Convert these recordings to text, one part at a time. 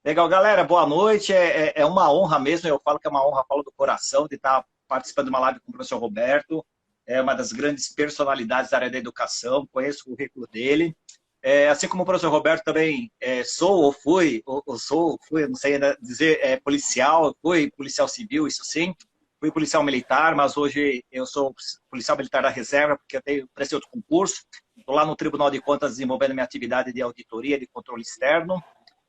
Legal, galera, boa noite. É uma honra mesmo, eu falo que é uma honra, falo do coração, de estar participando de uma live com o professor Roberto. É uma das grandes personalidades da área da educação, conheço o currículo dele. Assim como o professor Roberto também sou ou fui, ou não sei ainda dizer, policial, fui policial civil, isso sim. Fui policial militar, mas hoje eu sou policial militar da reserva, porque prestei outro concurso. Estou lá no Tribunal de Contas desenvolvendo minha atividade de auditoria, de controle externo.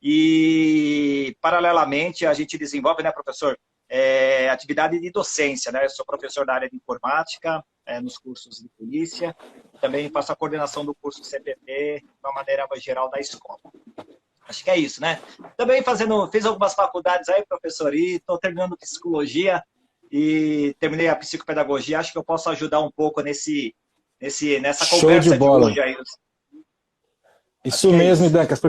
E, paralelamente, a gente desenvolve, né, professor, atividade de docência, né? Eu sou professor da área de informática, nos cursos de polícia. Também faço a coordenação do curso CPP, de uma maneira mais geral, da escola. Acho que é isso, né? Também fiz algumas faculdades aí, professor, e estou terminando psicologia e terminei a psicopedagogia. Acho que eu posso ajudar um pouco nessa Show de conversa de bola. hoje aí. Acho Isso que é mesmo, isso. Dancas.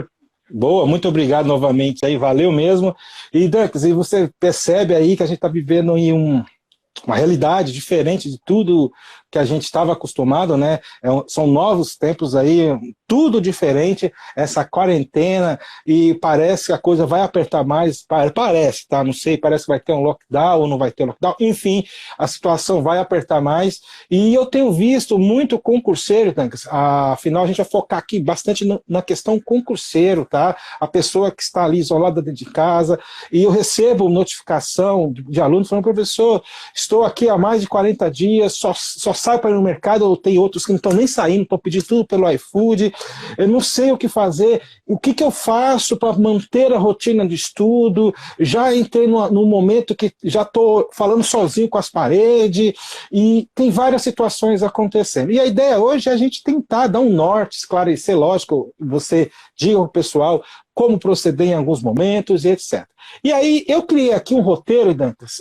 Boa, muito obrigado novamente aí, valeu mesmo. E Dancas, e você percebe aí que a gente está vivendo em uma realidade diferente de tudo que a gente estava acostumado, né? São novos tempos aí, tudo diferente, essa quarentena, e parece que a coisa vai apertar mais, parece, tá? Não sei, parece que vai ter um lockdown ou não vai ter lockdown, enfim, a situação vai apertar mais, e eu tenho visto muito concurseiro, Tancas, afinal a gente vai focar aqui bastante na questão concurseiro, tá? A pessoa que está ali isolada dentro de casa, e eu recebo notificação de alunos falando, professor, estou aqui há mais de 40 dias, só saio para ir no mercado, ou tem outros que não estão nem saindo, estão pedindo tudo pelo iFood, eu não sei o que fazer, o que eu faço para manter a rotina de estudo, já entrei num momento que já estou falando sozinho com as paredes, e tem várias situações acontecendo. E a ideia hoje é a gente tentar dar um norte, esclarecer, lógico, você diga ao pessoal como proceder em alguns momentos e etc. E aí, eu criei aqui um roteiro, Dantas,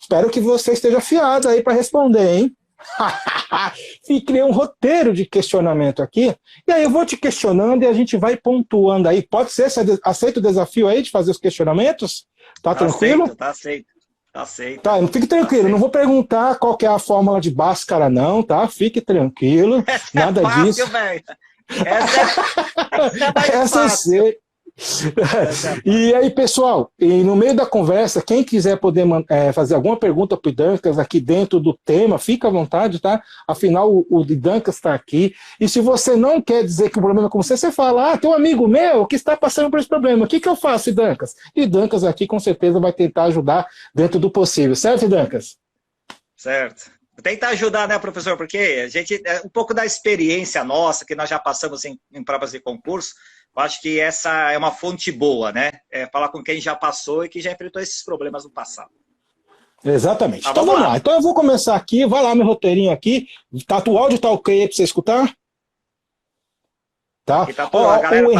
espero que você esteja afiado aí para responder, hein? E criei um roteiro de questionamento aqui, e aí eu vou te questionando e a gente vai pontuando aí. Pode ser? Você aceita o desafio aí de fazer os questionamentos? Tá Tá tranquilo? aceito, tá aceito. Tá aceito. Tá, fique Tá tranquilo, não aceito. vou perguntar qual que é a fórmula de Bhaskara não, tá? Fique tranquilo, Essa é nada fácil, disso. velho. Essa é mais Essa eu fácil. sei. Essa é E fácil. aí, pessoal, e no meio da conversa, quem quiser poder fazer alguma pergunta para o Dancas aqui dentro do tema, fica à vontade, tá? Afinal, o Dancas está aqui. E se você não quer dizer que o problema é com você, você fala, tem um amigo meu que está passando por esse problema. O que eu faço, Dancas? E Dancas aqui, com certeza, vai tentar ajudar dentro do possível. Certo, Dancas? Certo. Vou tentar ajudar, né, professor? Porque a gente, um pouco da experiência nossa, que nós já passamos em provas de concurso, eu acho que essa é uma fonte boa, né? Falar com quem já passou e que já enfrentou esses problemas no passado. Exatamente. Mas Então vamos vamos lá. lá. Então eu vou começar aqui. Vai lá, meu roteirinho aqui. Tá, o áudio tá ok aí para você escutar? Tá? Aqui tá tudo, a Ó, galera tá.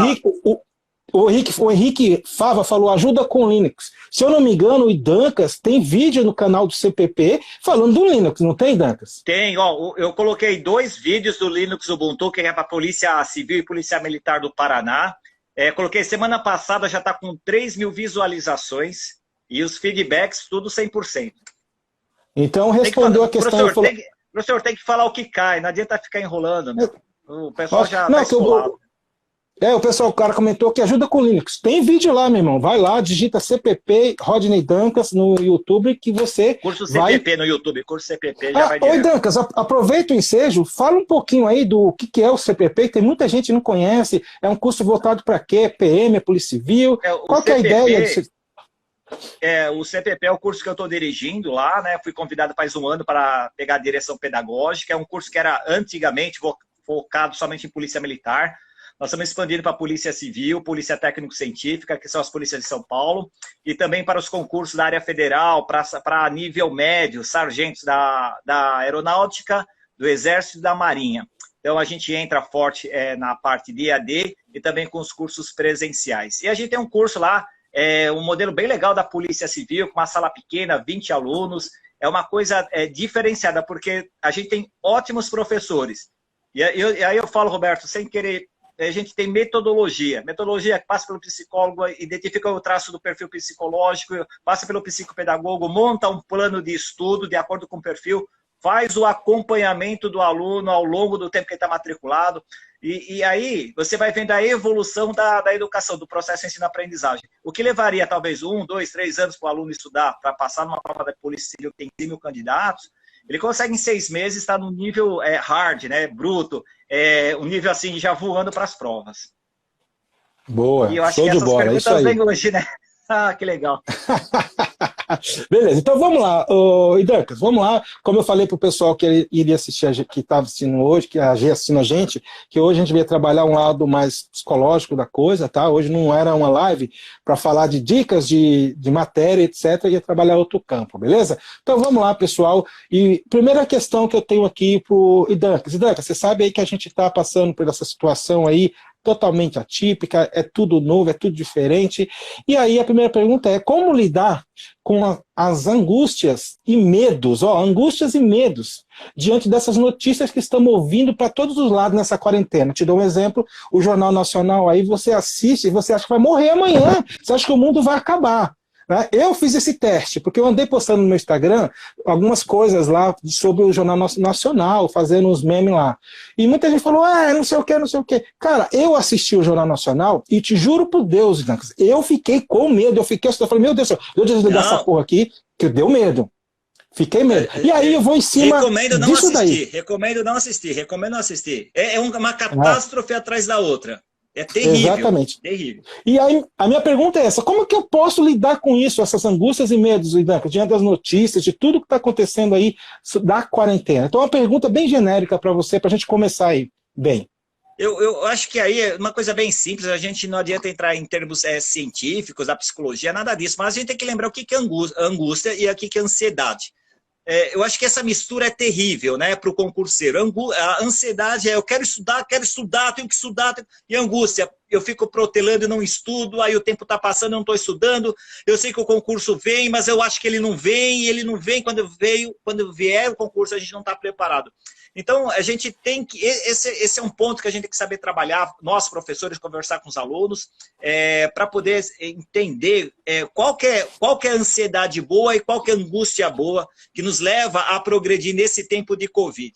o Henrique Fava falou ajuda com Linux. Se eu não me engano, o Dancas tem vídeo no canal do CPP falando do Linux, não tem, Dancas? Tem, ó, eu coloquei 2 vídeos do Linux Ubuntu, que é para a Polícia Civil e Polícia Militar do Paraná. Coloquei semana passada, já está com 3 mil visualizações e os feedbacks, tudo 100%. Então Tem que falar, respondeu a questão e falou. professor, tem que falar o que cai, não adianta ficar enrolando, meu. O pessoal já está Não, que esfolado. o pessoal, o cara comentou que ajuda com Linux. Tem vídeo lá, meu irmão. Vai lá, digita CPP Rodney Dancas no YouTube que você Curso vai. CPP no YouTube, curso CPP já vai Oi, direto. Dancas, aproveita o ensejo, fala um pouquinho aí do que é o CPP, que tem muita gente que não conhece. É um curso voltado para quê? PM, é Polícia Civil? O Qual que é a ideia CPP, disso? o CPP é o curso que eu estou dirigindo lá, né? Fui convidado faz um ano para pegar a direção pedagógica. É um curso que era antigamente focado somente em polícia militar. Nós estamos expandindo para a Polícia Civil, Polícia Técnico-Científica, que são as polícias de São Paulo, e também para os concursos da área federal, para nível médio, sargentos da Aeronáutica, do Exército e da Marinha. Então, a gente entra forte na parte de EAD e também com os cursos presenciais. E a gente tem um curso lá, um modelo bem legal da Polícia Civil, com uma sala pequena, 20 alunos. É uma coisa diferenciada, porque a gente tem ótimos professores. E aí eu falo, Roberto, sem querer, a gente tem metodologia que passa pelo psicólogo, identifica o traço do perfil psicológico, passa pelo psicopedagogo, monta um plano de estudo de acordo com o perfil, faz o acompanhamento do aluno ao longo do tempo que ele está matriculado. E aí você vai vendo a evolução da educação, do processo de ensino-aprendizagem. O que levaria talvez 1, 2, 3 anos para o aluno estudar, para passar numa prova da Polícia Civil que tem 100 mil candidatos, ele consegue em 6 meses estar no nível hard, né, bruto, um nível assim, já voando para as provas. Boa, E eu acho show que de essas bola, é isso perguntas aí. vêm hoje, né? Ah, que legal. Beleza, então vamos lá, Idancas, vamos lá. Como eu falei para o pessoal que iria assistir, que estava assistindo hoje, que a G assistindo a gente, que hoje a gente veio trabalhar um lado mais psicológico da coisa, tá? Hoje não era uma live para falar de dicas de matéria, etc., ia trabalhar outro campo, beleza? Então vamos lá, pessoal. E primeira questão que eu tenho aqui para o Idancas. Idancas, você sabe aí que a gente está passando por essa situação aí, totalmente atípica, é tudo novo, é tudo diferente. E aí a primeira pergunta é como lidar com as angústias e medos, angústias e medos, diante dessas notícias que estamos ouvindo para todos os lados nessa quarentena. Te dou um exemplo, o Jornal Nacional aí, você assiste e você acha que vai morrer amanhã, você acha que o mundo vai acabar. Eu fiz esse teste, porque eu andei postando no meu Instagram algumas coisas lá sobre o Jornal Nacional, fazendo uns memes lá. E muita gente falou, não sei o que, não sei o que. Cara, eu assisti o Jornal Nacional e te juro por Deus, eu fiquei com medo, eu falei, meu Deus do céu, eu desligar essa porra aqui, que deu medo. Fiquei medo. E aí eu vou em cima disso daí. Recomendo não assistir. É uma catástrofe atrás da outra. É terrível. Exatamente. Terrível. E aí, a minha pergunta é essa: como que eu posso lidar com isso, essas angústias e medos, Idancas, diante das notícias, de tudo que está acontecendo aí da quarentena? Então, uma pergunta bem genérica para você, para a gente começar aí. Bem. Eu acho que aí é uma coisa bem simples, a gente não adianta entrar em termos científicos, da psicologia, nada disso, mas a gente tem que lembrar o que é angústia e o que é ansiedade. Eu acho que essa mistura é terrível, né, para o concurseiro. A ansiedade é eu quero estudar, tenho que estudar. E a angústia, eu fico protelando e não estudo, aí o tempo está passando, eu não estou estudando, eu sei que o concurso vem, mas eu acho que ele não vem, quando vier o concurso a gente não está preparado. Então, a gente tem que... Esse é um ponto que a gente tem que saber trabalhar, nós, professores, conversar com os alunos, para poder entender qual que é a ansiedade boa e qual que é a angústia boa que nos leva a progredir nesse tempo de Covid.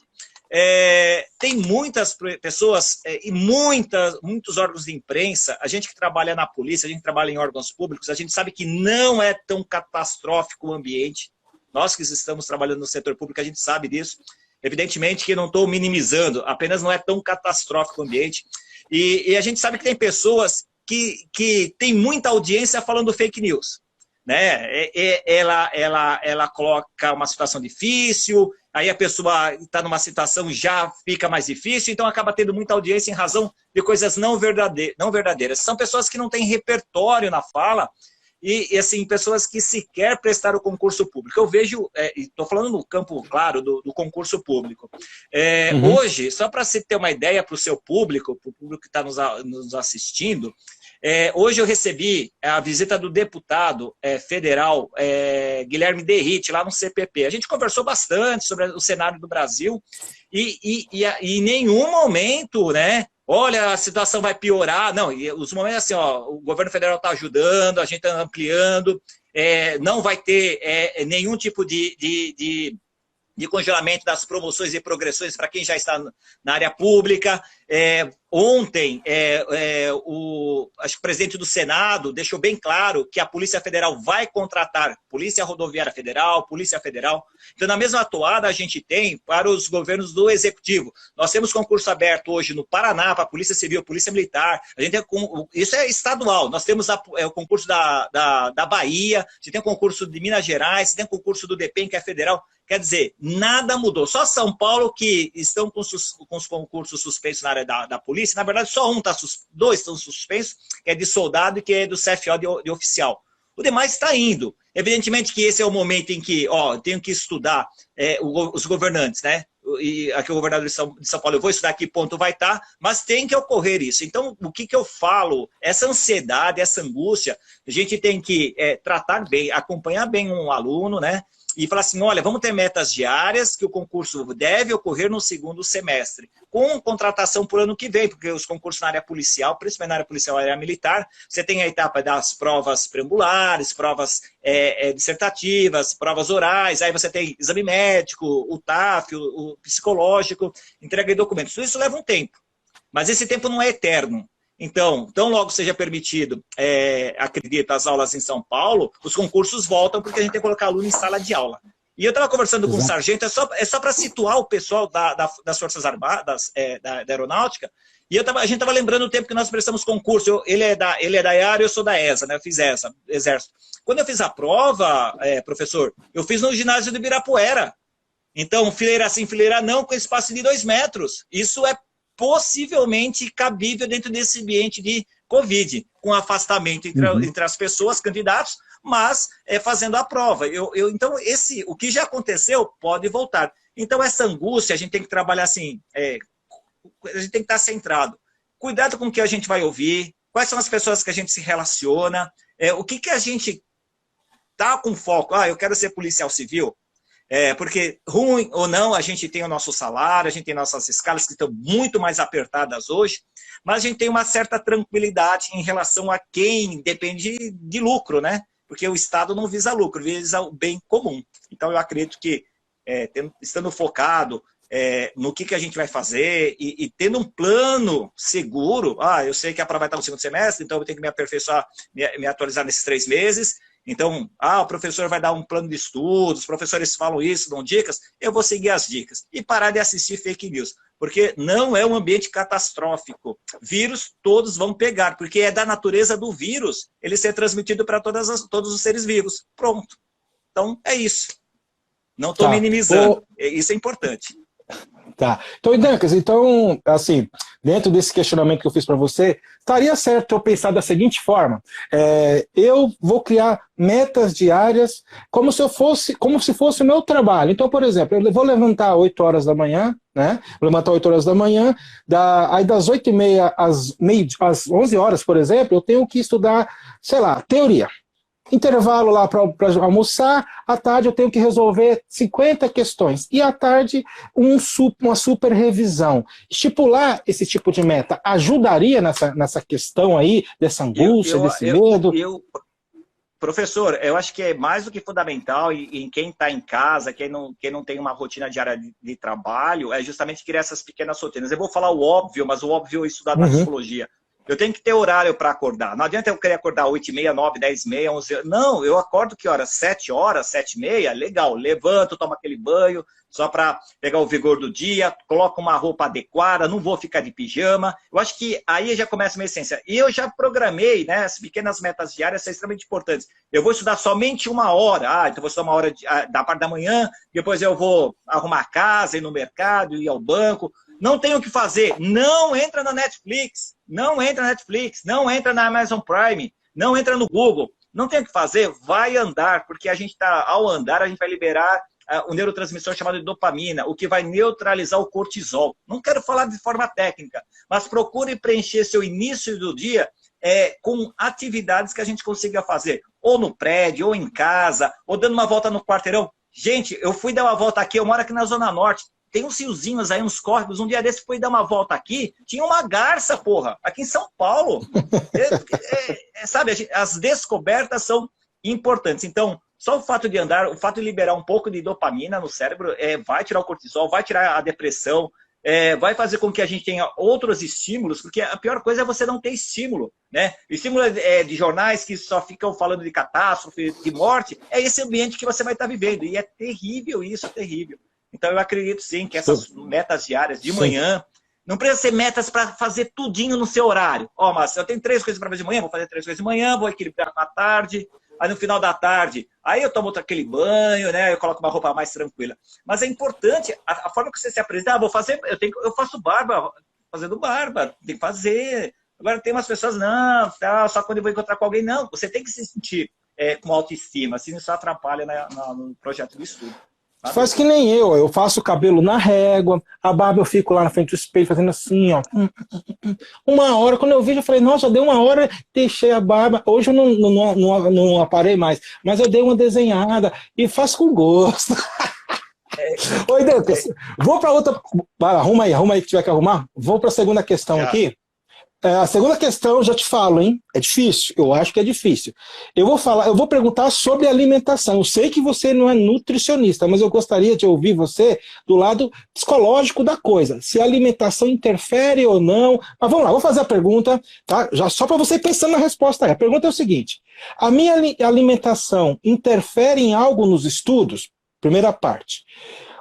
Tem muitas pessoas e muitos órgãos de imprensa, a gente que trabalha na polícia, a gente que trabalha em órgãos públicos, a gente sabe que não é tão catastrófico o ambiente. Nós que estamos trabalhando no setor público, a gente sabe disso. Evidentemente que não estou minimizando, apenas não é tão catastrófico o ambiente. E a gente sabe que tem pessoas que têm muita audiência falando fake news. Né? Ela coloca uma situação difícil, aí a pessoa está numa situação já fica mais difícil, então acaba tendo muita audiência em razão de coisas não verdadeiras. São pessoas que não têm repertório na fala, e assim, pessoas que sequer prestaram o concurso público. Eu vejo, estou falando no campo, claro, do concurso público. Hoje, só para você ter uma ideia para o seu público, para o público que está nos assistindo, hoje eu recebi a visita do deputado federal Guilherme Derrite, lá no CPP. A gente conversou bastante sobre o cenário do Brasil e em nenhum momento, né? Olha, a situação vai piorar. Não, e os momentos assim, o governo federal está ajudando, a gente está ampliando, não vai ter nenhum tipo de congelamento das promoções e progressões para quem já está na área pública. Ontem, acho que o presidente do Senado deixou bem claro que a Polícia Federal vai contratar Polícia Rodoviária Federal, Polícia Federal. Então, na mesma toada, a gente tem para os governos do Executivo. Nós temos concurso aberto hoje no Paraná para a Polícia Civil, Polícia Militar. A gente tem, isso é estadual. Nós temos o concurso da Bahia, a gente tem o concurso de Minas Gerais, tem o concurso do DEPEN, que é federal. Quer dizer, nada mudou. Só São Paulo que estão com os concursos suspensos na área da polícia. Na verdade, só dois estão suspensos, que é de soldado e que é do CFO de oficial. O demais está indo. Evidentemente que esse é o momento em que tenho que estudar os governantes, né? E aqui o governador de São Paulo, eu vou estudar que ponto vai estar, mas tem que ocorrer isso. Então, o que eu falo? Essa ansiedade, essa angústia, a gente tem que tratar bem, acompanhar bem um aluno, né? E falar assim, olha, vamos ter metas diárias, que o concurso deve ocorrer no segundo semestre, com contratação por ano que vem, porque os concursos na área policial, principalmente na área policial e área militar, você tem a etapa das provas preambulares, provas dissertativas, provas orais, aí você tem exame médico, o TAF, o psicológico, entrega de documentos. Tudo isso leva um tempo. Mas esse tempo não é eterno. Então, tão logo seja permitido, acredito, as aulas em São Paulo, os concursos voltam porque a gente tem que colocar aluno em sala de aula. E eu estava conversando com o sargento, é só para situar o pessoal das Forças Armadas, da Aeronáutica, e a gente estava lembrando o tempo que nós prestamos concurso. Ele é da EAR e eu sou da ESA, né? Eu fiz ESA, Exército. Quando eu fiz a prova, professor, eu fiz no ginásio do Ibirapuera. Então, fileira sim, fileira não, com espaço de 2 metros. Isso é possivelmente cabível dentro desse ambiente de Covid, com afastamento entre as pessoas, candidatos, mas fazendo a prova. Então, o que já aconteceu pode voltar. Então, essa angústia, a gente tem que trabalhar assim, a gente tem que estar centrado. Cuidado com o que a gente vai ouvir, quais são as pessoas que a gente se relaciona, o que a gente está com foco. Eu quero ser policial civil. Porque, ruim ou não, a gente tem o nosso salário, a gente tem nossas escalas que estão muito mais apertadas hoje, mas a gente tem uma certa tranquilidade em relação a quem depende de lucro, né? Porque o Estado não visa lucro, visa o bem comum. Então, eu acredito que, estando focado no que a gente vai fazer e tendo um plano seguro, eu sei que a prova vai estar no segundo semestre, então eu tenho que me aperfeiçoar, me atualizar nesses 3 meses. Então, o professor vai dar um plano de estudos, os professores falam isso, dão dicas, eu vou seguir as dicas. E parar de assistir fake news, porque não é um ambiente catastrófico. Vírus todos vão pegar, porque é da natureza do vírus ele ser transmitido para todos os seres vivos. Pronto. Então, é isso. Não estou minimizando. Isso é importante. Tá. Então, Dancas, assim, dentro desse questionamento que eu fiz para você, estaria certo eu pensar da seguinte forma: eu vou criar metas diárias como se fosse o meu trabalho. Então, por exemplo, eu vou levantar 8 horas da manhã, né? Vou levantar 8 horas da manhã, aí das 8h30 às 11 horas, por exemplo, eu tenho que estudar, sei lá, teoria. Intervalo lá para almoçar, à tarde eu tenho que resolver 50 questões, e à tarde uma super revisão. Estipular esse tipo de meta ajudaria nessa questão aí, dessa angústia, desse medo? Professor, eu acho que é mais do que fundamental em quem está em casa, quem não tem uma rotina diária de trabalho, é justamente criar essas pequenas rotinas. Eu vou falar o óbvio, mas o óbvio é estudado na psicologia. Eu tenho que ter horário para acordar. Não adianta eu querer acordar 8h30, 9h, 10h30, 11h. Não, eu acordo que horas? 7 horas, 7h30, legal. Levanto, tomo aquele banho, só para pegar o vigor do dia, coloco uma roupa adequada, não vou ficar de pijama. Eu acho que aí já começa a minha essência. E eu já programei, né? As pequenas metas diárias são extremamente importantes. Eu vou estudar somente 1 hora. Então vou estudar 1 hora da parte da manhã, depois eu vou arrumar a casa, ir no mercado, ir ao banco. Não tem o que fazer, não entra na Netflix, não entra na Amazon Prime, não entra no Google, não tem o que fazer, vai andar, porque ao andar a gente vai liberar um neurotransmissor chamado de dopamina, o que vai neutralizar o cortisol. Não quero falar de forma técnica, mas procure preencher seu início do dia com atividades que a gente consiga fazer, ou no prédio, ou em casa, ou dando uma volta no quarteirão. Gente, eu fui dar uma volta aqui, eu moro aqui na Zona Norte, tem uns riozinhos aí, uns córregos. Um dia desse fui dar uma volta aqui, tinha uma garça, porra, aqui em São Paulo. Sabe, as descobertas são importantes. Então, só o fato de andar, o fato de liberar um pouco de dopamina no cérebro, vai tirar o cortisol, vai tirar a depressão, vai fazer com que a gente tenha outros estímulos, porque a pior coisa é você não ter estímulo, né? O estímulo de jornais que só ficam falando de catástrofe, de morte, é esse ambiente que você vai estar vivendo. E é terrível isso, é terrível. Então, eu acredito, sim, que essas metas diárias de manhã, não precisa ser metas para fazer tudinho no seu horário. Mas eu tenho 3 coisas para fazer de manhã, vou fazer 3 coisas de manhã, vou equilibrar à tarde, aí no final da tarde, aí eu tomo aquele banho, né? Eu coloco uma roupa mais tranquila. Mas é importante, a forma que você se apresenta, eu faço barba, fazendo barba, tem que fazer. Agora tem umas pessoas, não, só quando eu vou encontrar com alguém, não. Você tem que se sentir com autoestima, assim isso atrapalha no projeto de estudo. Faz que nem eu faço o cabelo na régua, a barba eu fico lá na frente do espelho fazendo assim, ó. 1 hora, quando eu vi, eu falei, nossa, deu 1 hora, deixei a barba. Hoje eu não aparei mais, mas eu dei uma desenhada e faço com gosto. Oi, Deus, vou para outra. Arruma aí que tiver que arrumar. Vou para a segunda questão aqui. A segunda questão, já te falo, hein? É difícil, eu acho que é difícil. Eu vou perguntar sobre alimentação. Eu sei que você não é nutricionista, mas eu gostaria de ouvir você do lado psicológico da coisa. Se a alimentação interfere ou não. Mas vamos lá, vou fazer a pergunta, tá? Já só para você ir pensando na resposta aí. A pergunta é o seguinte: a minha alimentação interfere em algo nos estudos? Primeira parte.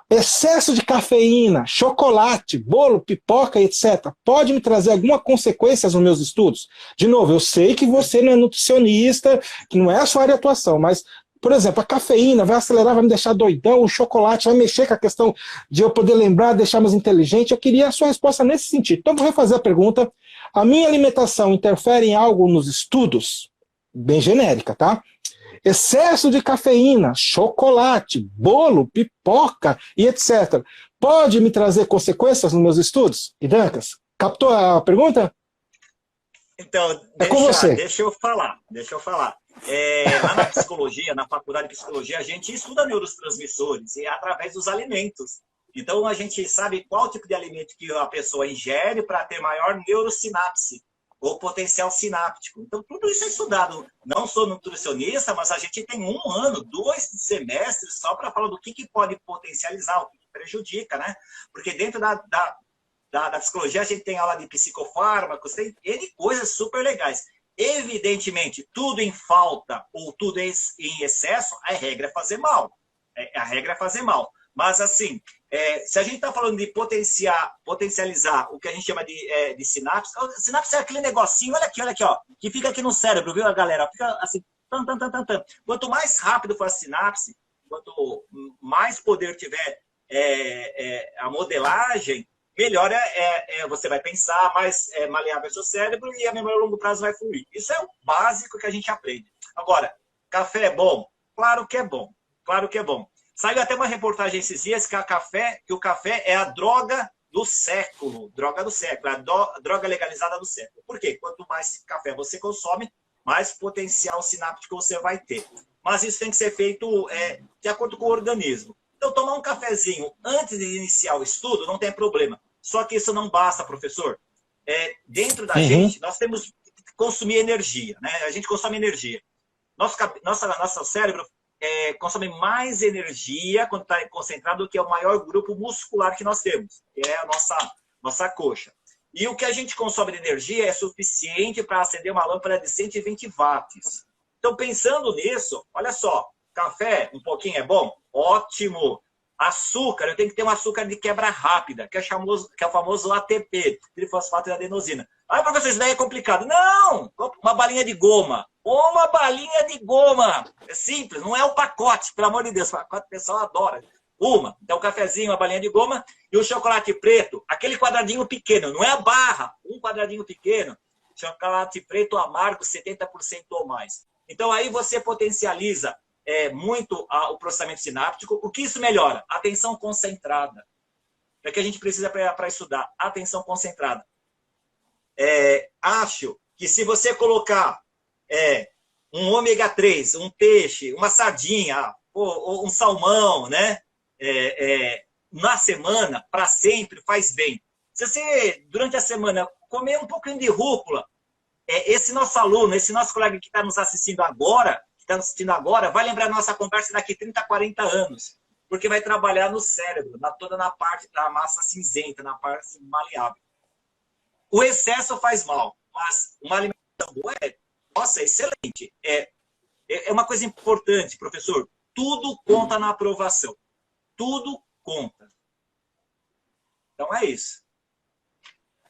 Excesso de cafeína, chocolate, bolo, pipoca, etc. pode me trazer alguma consequência nos meus estudos? De novo, eu sei que você não é nutricionista, que não é a sua área de atuação, mas, por exemplo, a cafeína vai acelerar, vai me deixar doidão, o chocolate vai mexer com a questão de eu poder lembrar, deixar mais inteligente. Eu queria a sua resposta nesse sentido. Então, vou refazer a pergunta. A minha alimentação interfere em algo nos estudos? Bem genérica, tá? Excesso de cafeína, chocolate, bolo, pipoca e etc. pode me trazer consequências nos meus estudos? E Dancas, captou a pergunta? Então, deixa eu falar. Lá na psicologia, na faculdade de psicologia, a gente estuda neurotransmissores e através dos alimentos. Então, a gente sabe qual tipo de alimento que a pessoa ingere para ter maior neurosinapse ou potencial sináptico. Então, tudo isso é estudado. Não sou nutricionista, mas a gente tem 1 ano, 2 semestres só para falar do que pode potencializar, o que prejudica, né? Porque dentro da psicologia a gente tem aula de psicofármacos, tem N coisas super legais. Evidentemente, tudo em falta ou tudo em excesso, a regra é fazer mal. A regra é fazer mal. Mas, assim, se a gente está falando de potencializar o que a gente chama de sinapse, sinapse é aquele negocinho, olha aqui, ó, que fica aqui no cérebro, viu, galera? Fica assim, tan, tan, tan, tan, tan. Quanto mais rápido for a sinapse, quanto mais poder tiver a modelagem, melhor você vai pensar, mais maleável é seu cérebro e a memória a longo prazo vai fluir. Isso é o básico que a gente aprende. Agora, café é bom? Claro que é bom. Claro que é bom. Saiu até uma reportagem esses dias que o café é a droga do século. Droga do século, a droga legalizada do século. Por quê? Quanto mais café você consome, mais potencial sináptico você vai ter. Mas isso tem que ser feito de acordo com o organismo. Então, tomar um cafezinho antes de iniciar o estudo não tem problema. Só que isso não basta, professor. Dentro da gente, nós temos que consumir energia, né? A gente consome energia. Nosso cérebro consome mais energia quando está concentrado do que é o maior grupo muscular que nós temos, que é a nossa coxa. E o que a gente consome de energia é suficiente para acender uma lâmpada de 120 watts. Então, pensando nisso, olha só, café um pouquinho é bom? Ótimo! Açúcar, eu tenho que ter um açúcar de quebra rápida, que é o famoso ATP, trifosfato de adenosina. Ah, professor, isso daí é complicado. Não! Uma balinha de goma. Uma balinha de goma. É simples, não é o pacote, pelo amor de Deus. O pacote o pessoal adora. Então, um cafezinho, uma balinha de goma e o chocolate preto, aquele quadradinho pequeno, não é a barra, um quadradinho pequeno, chocolate preto amargo, 70% ou mais. Então, aí você potencializa muito o processamento sináptico. O que isso melhora? Atenção concentrada. É que a gente precisa para estudar. Atenção concentrada. Acho que se você colocar um ômega 3, um peixe, uma sardinha, ou um salmão, né? Na semana, para sempre, faz bem. Se você, durante a semana, comer um pouquinho de rúcula, esse nosso aluno, esse nosso colega que está nos assistindo agora, vai lembrar nossa conversa daqui 30, 40 anos. Porque vai trabalhar no cérebro, toda na parte da massa cinzenta, na parte maleável. O excesso faz mal, mas uma alimentação boa nossa, excelente. É uma coisa importante, professor. Tudo conta na aprovação. Tudo conta. Então é isso.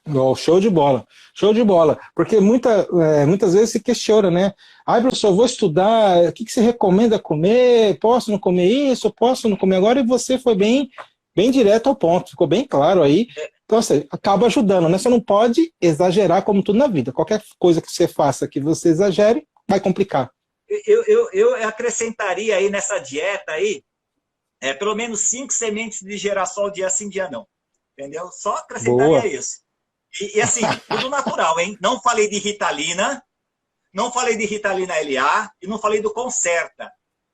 Oh, show de bola, show de bola. Porque muitas vezes se questiona, né? Ai, professor, eu vou estudar, o que você recomenda comer? Posso não comer isso? Posso não comer agora? E você foi bem direto ao ponto, ficou bem claro aí. Então, assim, acaba ajudando, né? Você não pode exagerar como tudo na vida. Qualquer coisa que você faça que você exagere, vai complicar. Eu acrescentaria aí nessa dieta aí, pelo menos 5 sementes de girassol dia sim, dia não. Entendeu? Só acrescentaria Boa. Isso. E assim, tudo natural, hein? Não falei de Ritalina, não falei de Ritalina LA e não falei do Concerta.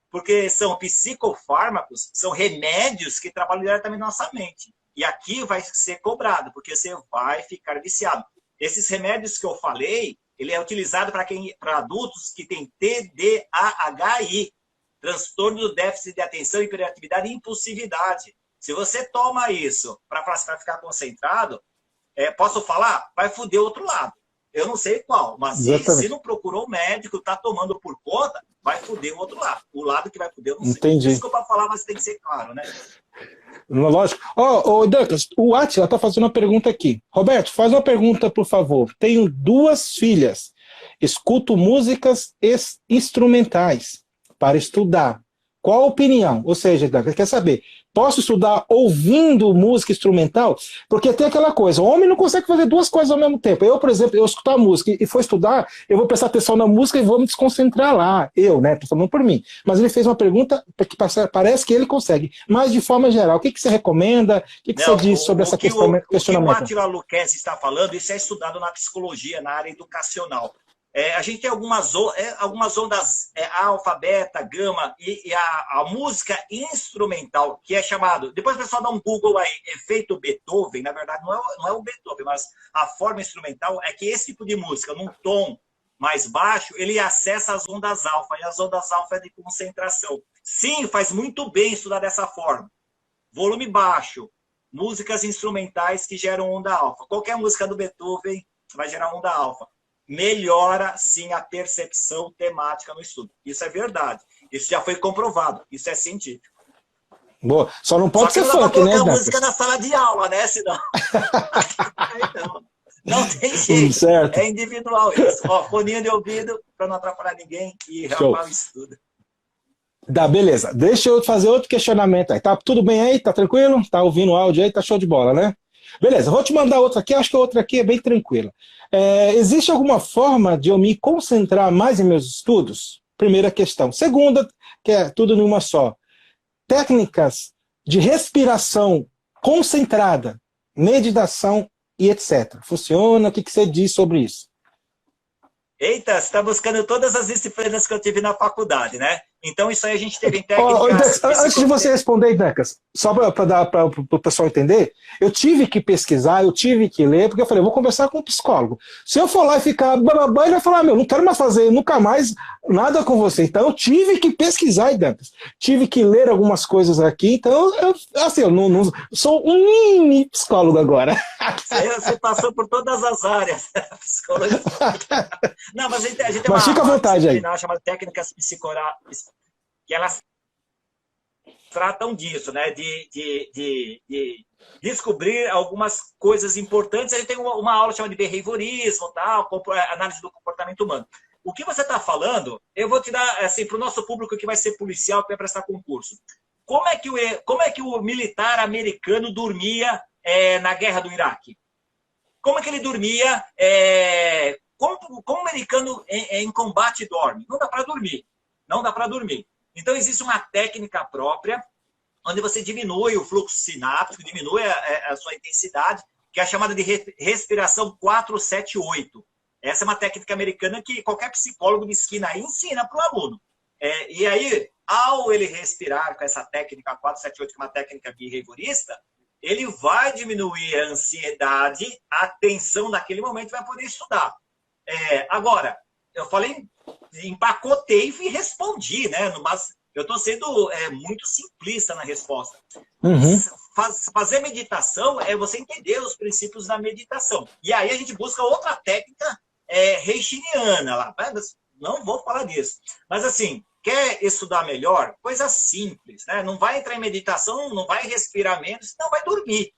Porque são psicofármacos, são remédios que trabalham diretamente na nossa mente. E aqui vai ser cobrado, porque você vai ficar viciado. Esses remédios que eu falei, ele é utilizado para adultos que têm TDAHI, transtorno do déficit de atenção, hiperatividade e impulsividade. Se você toma isso para ficar concentrado, posso falar? Vai foder o outro lado. Eu não sei qual, mas se não procurou o médico, está tomando por conta, vai foder o outro lado. O lado que vai foder, eu não sei. Entendi. Desculpa falar, mas tem que ser claro, né? Lógico. Douglas, o Átila está fazendo uma pergunta aqui. Roberto, faz uma pergunta, por favor. Tenho 2 filhas. Escuto músicas instrumentais para estudar. Qual a opinião? Ou seja, Douglas, quer saber, posso estudar ouvindo música instrumental? Porque tem aquela coisa, o homem não consegue fazer 2 coisas ao mesmo tempo. Eu, por exemplo, eu escutar música e for estudar, eu vou prestar atenção na música e vou me desconcentrar lá. Eu, né? Estou falando por mim. Mas ele fez uma pergunta que parece que ele consegue. Mas, de forma geral, o que você recomenda? O que você diz sobre essa questão? O que o Átila Luquezzi está falando, isso é estudado na psicologia, na área educacional. A gente tem algumas ondas alfa, beta, gama, e a música instrumental, que é chamado... Depois o pessoal dá um Google aí, efeito Beethoven. Na verdade, não é o Beethoven, mas a forma instrumental é que esse tipo de música, num tom mais baixo, ele acessa as ondas alfa, e as ondas alfa é de concentração. Sim, faz muito bem estudar dessa forma. Volume baixo, músicas instrumentais que geram onda alfa. Qualquer música do Beethoven vai gerar onda alfa. Melhora, sim, a percepção temática no estudo. Isso é verdade. Isso já foi comprovado. Isso é científico. Boa. Só não pode ser funk, né? Não música na sala de aula, né? Senão... não tem jeito. Certo. É individual isso. Ó, foninho de ouvido para não atrapalhar ninguém e realmente o estudo. Beleza. Deixa eu fazer outro questionamento aí. Tá tudo bem aí? Tá tranquilo? Tá ouvindo o áudio aí? Tá show de bola, né? Beleza, vou te mandar outra aqui, acho que a outra aqui é bem tranquila. Existe alguma forma de eu me concentrar mais em meus estudos? Primeira questão. Segunda, que é tudo numa só. Técnicas de respiração concentrada, meditação e etc. Funciona? O que você diz sobre isso? Eita, você está buscando todas as disciplinas que eu tive na faculdade, né? Então, isso aí a gente teve em técnicas... Antes de você responder, Decas, só para dar para o pessoal entender, eu tive que pesquisar, eu tive que ler, porque eu falei, vou conversar com um psicólogo. Se eu for lá e ficar bababá, ele vai falar, não quero mais fazer nunca mais nada com você. Então, eu tive que pesquisar, Decas. Tive que ler algumas coisas aqui, então, eu não sou um mini psicólogo agora. Você passou por todas as áreas, psicologia. Não, mas a gente tem mas fica à vontade aí. Chamada técnicas psicoráticas, que elas tratam disso, né? De descobrir algumas coisas importantes. A gente tem uma aula chamada de behaviorismo, tal, análise do comportamento humano. O que você está falando, eu vou te dar assim, para o nosso público que vai ser policial, que vai prestar concurso. Como é que o militar americano dormia na guerra do Iraque? Como é que ele dormia? Como o americano em combate dorme? Não dá para dormir. Não dá para dormir. Então, existe uma técnica própria, onde você diminui o fluxo sináptico, diminui a sua intensidade, que é a chamada de respiração 4-7-8. Essa é uma técnica americana que qualquer psicólogo de esquina aí ensina para o aluno. E aí, ao ele respirar com essa técnica 4-7-8, que é uma técnica behaviorista, ele vai diminuir a ansiedade, a tensão naquele momento e vai poder estudar. Agora, eu falei, empacotei e respondi, né? Mas eu estou sendo muito simplista na resposta. Uhum. Fazer meditação é você entender os princípios da meditação. E aí a gente busca outra técnica reichiniana lá. Não vou falar disso. Mas assim, quer estudar melhor? Coisa simples, né? Não vai entrar em meditação, não vai respirar menos, não vai dormir.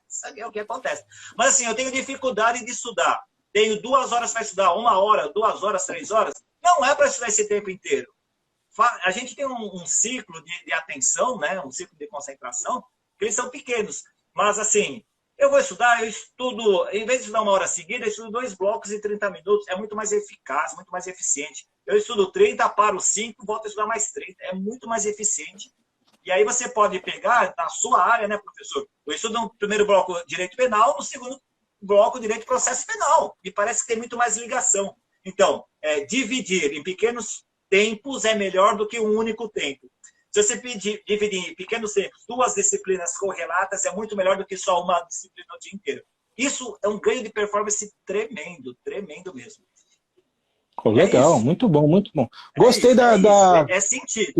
Sabe o que acontece. Mas assim, eu tenho dificuldade de estudar. Tenho 2 horas para estudar, 1 hora, 2 horas, 3 horas. Não é para estudar esse tempo inteiro. A gente tem um ciclo de atenção, né? Um ciclo de concentração, que eles são pequenos. Mas assim, eu vou estudar, eu estudo, em vez de estudar 1 hora seguida, eu estudo 2 blocos de 30 minutos. É muito mais eficaz, muito mais eficiente. Eu estudo 30, paro 5, volto a estudar mais 30. É muito mais eficiente. E aí você pode pegar na sua área, né, professor? Eu estudo no primeiro bloco direito penal, no segundo bloco direito processo penal. Me parece que tem muito mais ligação. Então, dividir em pequenos tempos é melhor do que um único tempo. Se você dividir em pequenos tempos 2 disciplinas correlatas, é muito melhor do que só uma disciplina o dia inteiro. Isso é um ganho de performance tremendo, tremendo mesmo. Legal, muito bom, muito bom. É Gostei isso, da... é sentir.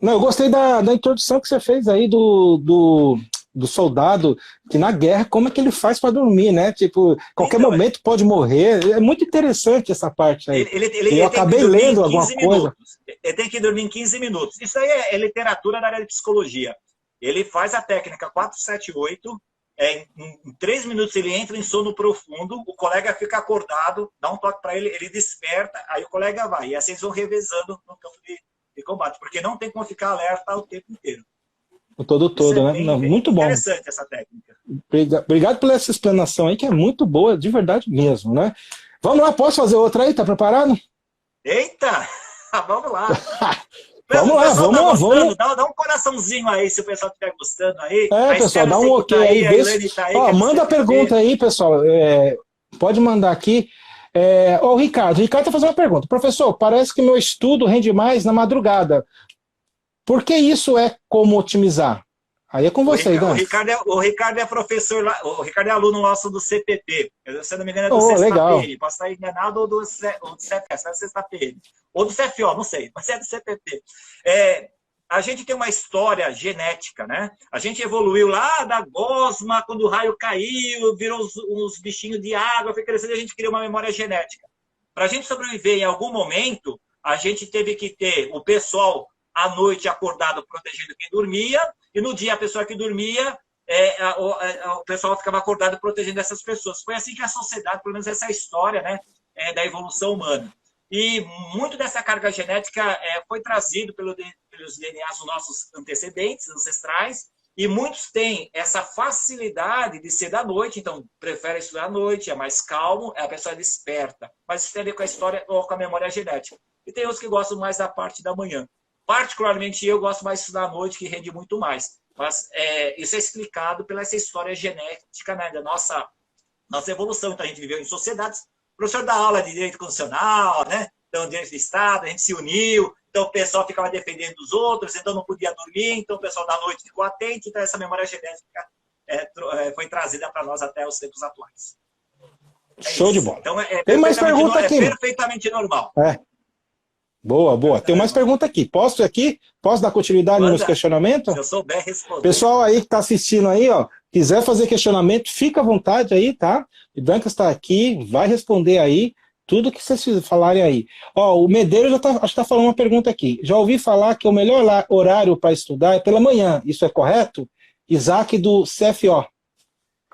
Não, eu gostei da introdução que você fez aí do soldado que na guerra, como é que ele faz para dormir, né? Tipo, qualquer Então, momento pode morrer. É muito interessante essa parte aí. Eu ele tem que acabei dormir lendo em alguma 15 coisa. minutos. Ele tem que dormir em 15 minutos. Isso aí é literatura na área de psicologia. Ele faz a técnica 4-7-8, em 3 minutos ele entra em sono profundo, o colega fica acordado, dá um toque para ele, ele desperta, aí o colega vai. E assim eles vão revezando no campo de combate, porque não tem como ficar alerta o tempo inteiro. O todo, né? Não, Bem muito bom. interessante essa técnica. Obrigado pela essa explanação aí, que é muito boa, de verdade mesmo, né? Vamos lá, posso fazer outra aí? Tá preparado? Eita! Vamos lá! Vamos lá, vamos. Dá um coraçãozinho aí, se o pessoal estiver gostando aí. Pessoal, dá um ok aí. Tá manda a pergunta aí, pessoal. Pode mandar aqui. O Ricardo tá fazendo uma pergunta. Professor, parece que meu estudo rende mais na madrugada. Por que isso é como otimizar? Aí é com vocês, né? O Ricardo é professor lá, o Ricardo é aluno nosso do CPP. Se eu não me engano, é do CPM. Posso estar enganado ou do CFS, do CPM. Ou do CFO, não sei, mas é do CPP. A gente tem uma história genética, né? A gente evoluiu lá da gosma, quando o raio caiu, virou uns bichinhos de água, foi crescendo e a gente criou uma memória genética. Para a gente sobreviver em algum momento, a gente teve que ter o pessoal à noite acordado protegendo quem dormia, e no dia a pessoa que dormia, o pessoal ficava acordado protegendo essas pessoas. Foi assim que a sociedade, pelo menos essa história, né, da evolução humana. E muito dessa carga genética foi trazido pelos DNAs dos nossos antecedentes, ancestrais, e muitos têm essa facilidade de ser da noite, então preferem estudar à noite, é mais calmo, a pessoa é desperta. Mas isso tem a ver com a história ou com a memória genética. E tem os que gostam mais da parte da manhã. Particularmente eu gosto mais de estudar à noite, que rende muito mais. Mas isso é explicado pela essa história genética, né, da nossa evolução. Então a gente viveu em sociedades. O professor dá aula de direito constitucional, né? Então, direito do Estado, a gente se uniu, então o pessoal ficava defendendo os outros, então não podia dormir, então o pessoal da noite ficou atento, então essa memória genética foi trazida para nós até os tempos atuais. Show de bola. Então, tem mais pergunta aqui. É perfeitamente normal. Boa. Tem mais pergunta aqui. Posso dar continuidade nos questionamentos? Se eu souber responder. Pessoal aí que está assistindo aí, ó, quiser fazer questionamento, fica à vontade aí, tá? O Duncan está aqui, vai responder aí tudo que vocês falarem aí. Ó, o Medeiros acho que está falando uma pergunta aqui. Já ouvi falar que o melhor horário para estudar é pela manhã. Isso é correto? Isaac do CFO.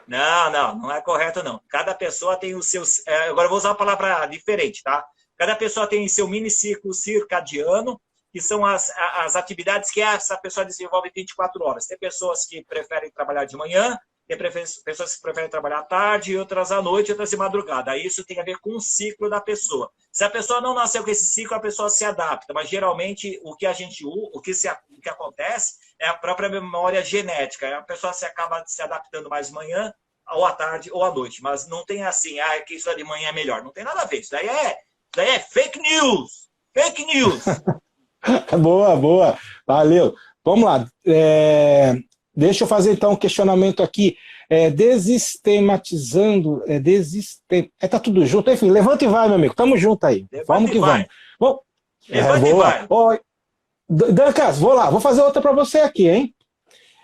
Não é correto, não. Cada pessoa tem os seus... agora eu vou usar uma palavra diferente, tá? Cada pessoa tem seu miniciclo circadiano, que são as atividades que essa pessoa desenvolve 24 horas. Tem pessoas que preferem trabalhar de manhã, tem pessoas que preferem trabalhar à tarde, outras à noite, outras de madrugada. Isso tem a ver com o ciclo da pessoa. Se a pessoa não nasceu com esse ciclo, a pessoa se adapta. Mas, geralmente, o que acontece é a própria memória genética. A pessoa acaba se adaptando mais de manhã, ou à tarde, ou à noite. Mas não tem assim, que isso de manhã é melhor. Não tem nada a ver. Isso daí é fake news. Fake news. Boa. Valeu. Vamos lá. Deixa eu fazer, então, um questionamento aqui. Desistematizando. Tá tudo junto. Enfim, levanta e vai, meu amigo. Tamo junto aí. Vamos que vamos. Levanta e vai. Dancas, vou fazer outra para você aqui, hein?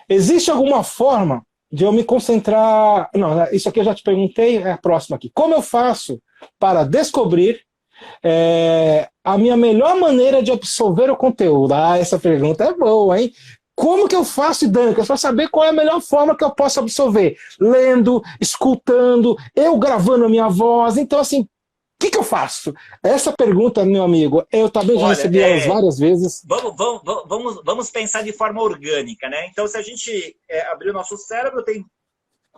Existe alguma forma de eu me concentrar... Não, isso aqui eu já te perguntei, é a próxima aqui. Como eu faço para descobrir a minha melhor maneira de absorver o conteúdo? Essa pergunta é boa, hein? Como que eu faço, Dancas, para saber qual é a melhor forma que eu posso absorver? Lendo, escutando, eu gravando a minha voz. Então, assim, o que eu faço? Essa pergunta, meu amigo, eu também já recebi elas várias vezes. Vamos pensar de forma orgânica, né? Então, se a gente abrir o nosso cérebro,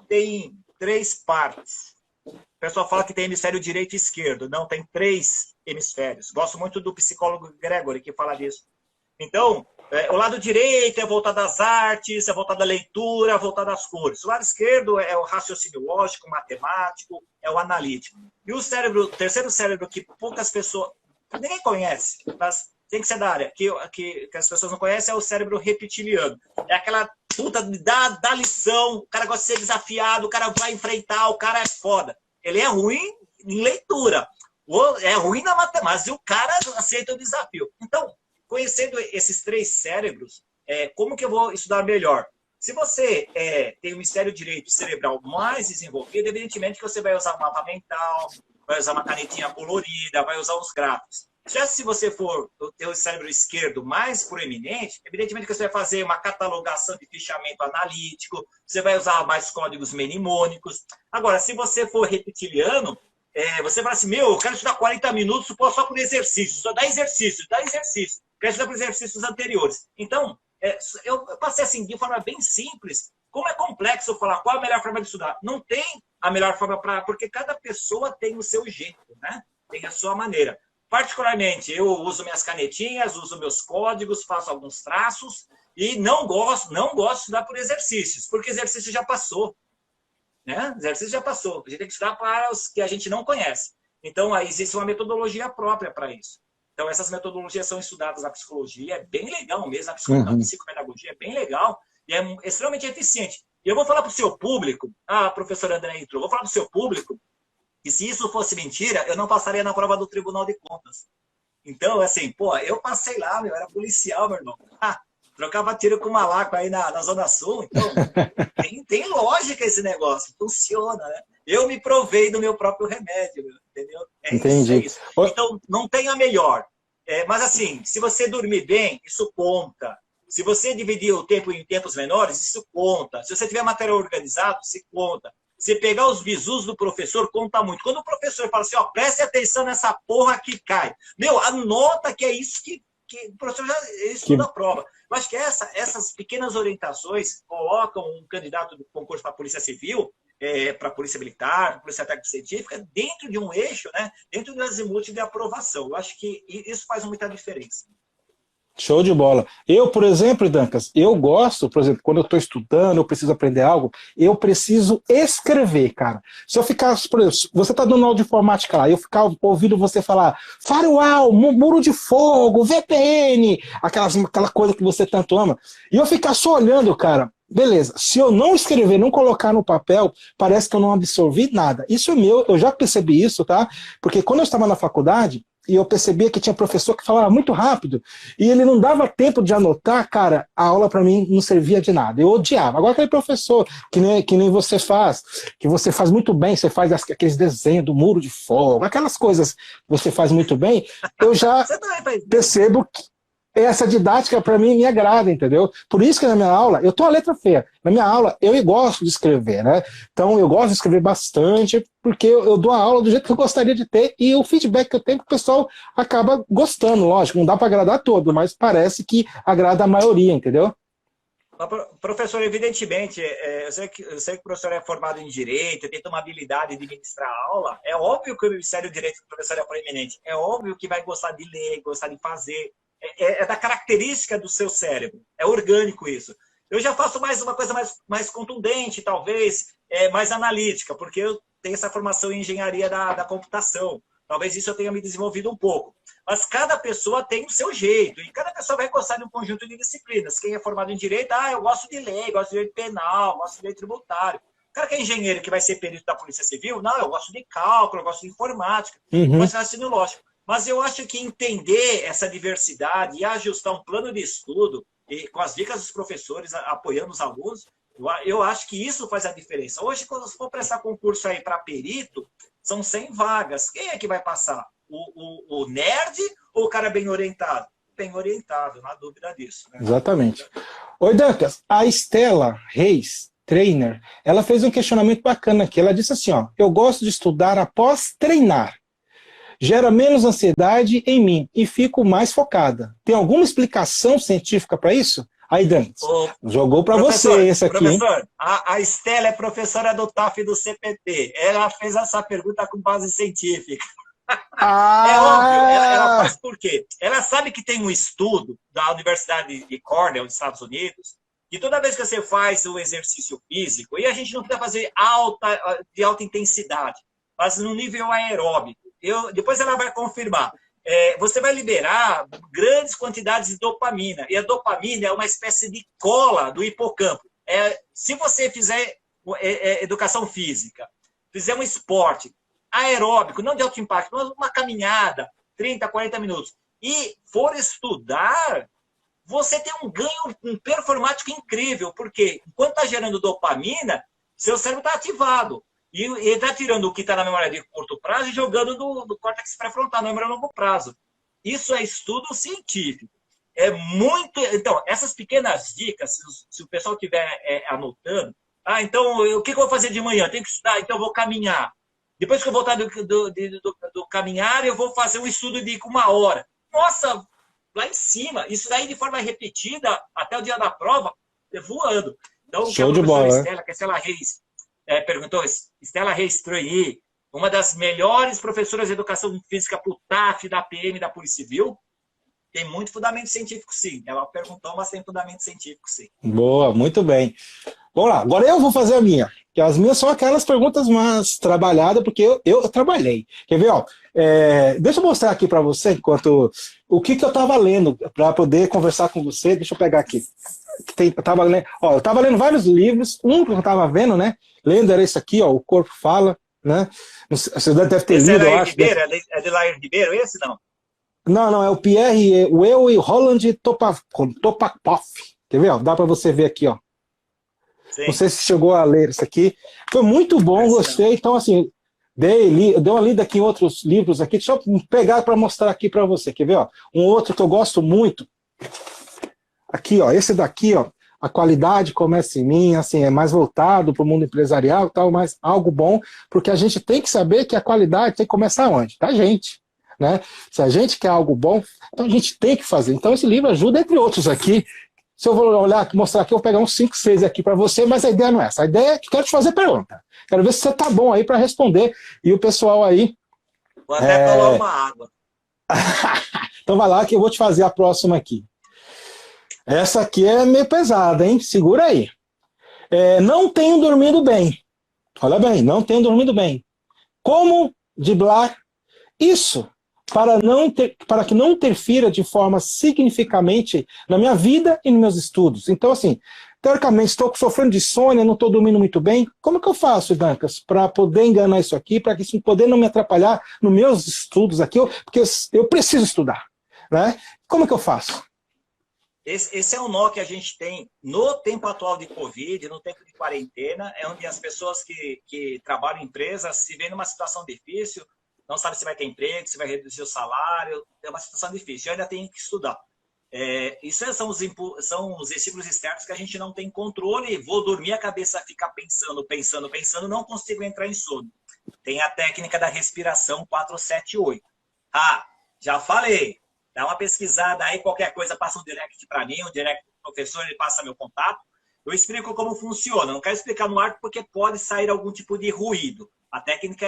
tem 3 partes. O pessoal fala que tem hemisfério direito e esquerdo. Não, tem 3 hemisférios. Gosto muito do psicólogo Gregory, que fala disso. Então, o lado direito é voltado às artes, é voltado à leitura, é voltado às cores. O lado esquerdo é o raciocínio lógico, matemático, é o analítico. E o terceiro cérebro, que poucas pessoas... Ninguém conhece, mas tem que ser da área, que as pessoas não conhecem, é o cérebro reptiliano. É aquela puta, dá lição, o cara gosta de ser desafiado, o cara vai enfrentar, o cara é foda. Ele é ruim em leitura, é ruim na matemática, e o cara aceita o desafio. Então, conhecendo esses 3 cérebros, como que eu vou estudar melhor? Se você tem o hemisfério direito cerebral mais desenvolvido, evidentemente que você vai usar um mapa mental, vai usar uma canetinha colorida, vai usar os gráficos. Já se você for ter o cérebro esquerdo mais proeminente, evidentemente que você vai fazer uma catalogação de fichamento analítico, você vai usar mais códigos mnemônicos. Agora, se você for reptiliano, você fala assim, eu quero estudar 40 minutos só por exercício, só dá exercício, quero estudar por exercícios anteriores. Então, eu passei assim, de forma bem simples, como é complexo falar qual é a melhor forma de estudar. Não tem a melhor forma porque cada pessoa tem o seu jeito, né? Tem a sua maneira. Particularmente, eu uso minhas canetinhas, uso meus códigos, faço alguns traços e não gosto de estudar por exercícios, porque exercício já passou. Né? Exercício já passou. A gente tem que estudar para os que a gente não conhece. Então, aí existe uma metodologia própria para isso. Então, essas metodologias são estudadas na psicologia, é bem legal mesmo, na psicopedagogia é bem legal e é extremamente eficiente. E eu vou falar para o seu público, a professora André entrou, vou falar para o seu público que se isso fosse mentira, eu não passaria na prova do Tribunal de Contas. Então, assim, eu passei lá, eu era policial, meu irmão. Trocava tiro com malaco aí na Zona Sul. Então, tem lógica esse negócio, funciona, né? Eu me provei do meu próprio remédio, entendeu? Entendi. É isso. Então, não tem a melhor. Mas, assim, se você dormir bem, isso conta. Se você dividir o tempo em tempos menores, isso conta. Se você tiver material organizado, se conta. Se pegar os visus do professor, conta muito. Quando o professor fala assim, preste atenção nessa porra que cai. Anota que é isso que o professor já estuda a prova. Eu acho que essas pequenas orientações colocam um candidato do concurso para a Polícia Civil, para a Polícia Militar, para a Polícia Técnico-Científica, dentro de um eixo, né, dentro do azimuth de aprovação. Eu acho que isso faz muita diferença. Show de bola. Eu, por exemplo, Dancas, eu gosto, por exemplo, quando eu estou estudando, eu preciso aprender algo, eu preciso escrever, cara. Se eu ficar, por exemplo, você está dando aula de informática lá, eu ficar ouvindo você falar firewall, muro de fogo, VPN, aquela coisa que você tanto ama, e eu ficar só olhando, cara, beleza, se eu não escrever, não colocar no papel, parece que eu não absorvi nada. Isso é meu, eu já percebi isso, tá? Porque quando eu estava na faculdade, e eu percebia que tinha professor que falava muito rápido, e ele não dava tempo de anotar, cara, a aula para mim não servia de nada, eu odiava. Agora aquele professor, que nem você faz, que você faz muito bem, você faz aqueles desenhos do muro de fogo, aquelas coisas que você faz muito bem, eu já percebo que essa didática para mim me agrada, entendeu? Por isso que na minha aula, eu tô a letra feia, na minha aula eu gosto de escrever, né? Então eu gosto de escrever bastante, porque eu dou a aula do jeito que eu gostaria de ter, e o feedback que eu tenho, que o pessoal acaba gostando, lógico, não dá para agradar todo, mas parece que agrada a maioria, entendeu? Professor, evidentemente, eu sei que o professor é formado em Direito, tem uma habilidade de ministrar aula, é óbvio que o Ministério do Direito do professor é proeminente, é óbvio que vai gostar de ler, gostar de fazer, é da característica do seu cérebro, é orgânico isso. Eu já faço uma coisa mais contundente, talvez, mais analítica, porque eu tenho essa formação em engenharia da computação. Talvez isso eu tenha me desenvolvido um pouco. Mas cada pessoa tem o seu jeito, e cada pessoa vai gostar de um conjunto de disciplinas. Quem é formado em Direito, eu gosto de lei, gosto de Direito Penal, gosto de Direito Tributário. O cara que é engenheiro, que vai ser perito da Polícia Civil, não, eu gosto de cálculo, eu gosto de informática, gosto de raciocínio lógico. Mas eu acho que entender essa diversidade e ajustar um plano de estudo, e com as dicas dos professores, apoiando os alunos, eu acho que isso faz a diferença. Hoje, quando você for prestar concurso aí para perito, são 100 vagas. Quem é que vai passar? O nerd ou o cara bem orientado? Bem orientado, não há dúvida disso. Né? Exatamente. Oi, Dancas, a Estela Reis, trainer, ela fez um questionamento bacana aqui. Ela disse assim, eu gosto de estudar após treinar. Gera menos ansiedade em mim e fico mais focada. Tem alguma explicação científica para isso? Aí, Dantes, jogou para você esse aqui. Professor, a Estela é professora do TAF do CPT. Ela fez essa pergunta com base científica. É óbvio, ela faz por quê? Ela sabe que tem um estudo da Universidade de Cornell, dos Estados Unidos, que toda vez que você faz o exercício físico, e a gente não precisa fazer de alta intensidade, mas no nível aeróbico, depois ela vai confirmar. Você vai liberar grandes quantidades de dopamina. E a dopamina é uma espécie de cola do hipocampo. se você fizer educação física, fizer um esporte aeróbico, não de alto impacto, mas uma caminhada, 30, 40 minutos, e for estudar, você tem um ganho performático incrível, porque enquanto está gerando dopamina, seu cérebro está ativado. E ele está tirando o que está na memória de curto prazo e jogando do córtex pré-frontal, na memória a longo prazo. Isso é estudo científico. É muito... Então, essas pequenas dicas, se o pessoal estiver anotando, então, o que eu vou fazer de manhã? Eu tenho que estudar, então eu vou caminhar. Depois que eu voltar do caminhar, eu vou fazer um estudo de 1 hora. Nossa, lá em cima. Isso daí de forma repetida, até o dia da prova, voando. Então, o que a professora Estela, que a Estela Reis perguntou, Estela Reis Troy, uma das melhores professoras de educação física para o TAF, da PM, da Polícia Civil, tem muito fundamento científico, sim. Ela perguntou, mas tem fundamento científico, sim. Boa, muito bem. Vamos lá, agora eu vou fazer a minha. Que as minhas são aquelas perguntas mais trabalhadas, porque eu trabalhei. Quer ver, ó? Deixa eu mostrar aqui para você, enquanto o que eu estava lendo, para poder conversar com você. Deixa eu pegar aqui. Eu estava lendo vários livros, um que eu estava vendo, né? Lendo era esse aqui, ó, O Corpo Fala, né? Você deve ter lido, eu acho. Ribeiro, é de Lair Ribeiro, esse não? Não, é o Pierre Weil e Roland Topapov. Quer ver, ó? Dá para você ver aqui, ó. Sim. Não sei se chegou a ler isso aqui. Foi muito bom, gostei. Então, assim, dei uma lida aqui em outros livros aqui. Deixa eu pegar para mostrar aqui para você. Quer ver, ó? Um outro que eu gosto muito. Aqui, ó. Esse daqui, ó. A qualidade começa em mim, assim, é mais voltado para o mundo empresarial e tal, mas algo bom, porque a gente tem que saber que a qualidade tem que começar onde? Da gente, né? Se a gente quer algo bom, então a gente tem que fazer. Então esse livro ajuda, entre outros aqui. Se eu vou olhar, mostrar aqui, eu vou pegar uns 5, 6 aqui para você, mas a ideia não é essa. A ideia é que eu quero te fazer pergunta. Quero ver se você tá bom aí para responder. E o pessoal aí... Vou até tomar uma água. Então vai lá que eu vou te fazer a próxima aqui. Essa aqui é meio pesada, hein? Segura aí. Não tenho dormido bem. Olha bem, não tenho dormido bem. Como driblar isso para que não interfira de forma significante na minha vida e nos meus estudos? Então, assim, teoricamente, estou sofrendo de insônia, não estou dormindo muito bem. Como que eu faço, Dancas, para poder enganar isso aqui, para que isso poder não me atrapalhar nos meus estudos aqui, porque eu preciso estudar, né? Como que eu faço? Esse é um nó que a gente tem no tempo atual de Covid, no tempo de quarentena, é onde as pessoas que trabalham em empresas se veem numa situação difícil, não sabe se vai ter emprego, se vai reduzir o salário, é uma situação difícil, eu ainda tenho que estudar. Isso são os estímulos externos que a gente não tem controle, vou dormir, a cabeça fica pensando, não consigo entrar em sono. Tem a técnica da respiração 478. Já falei. Dá uma pesquisada aí, qualquer coisa, passa um direct para mim, um direct do professor, ele passa meu contato. Eu explico como funciona. Não quero explicar no ar porque pode sair algum tipo de ruído. A técnica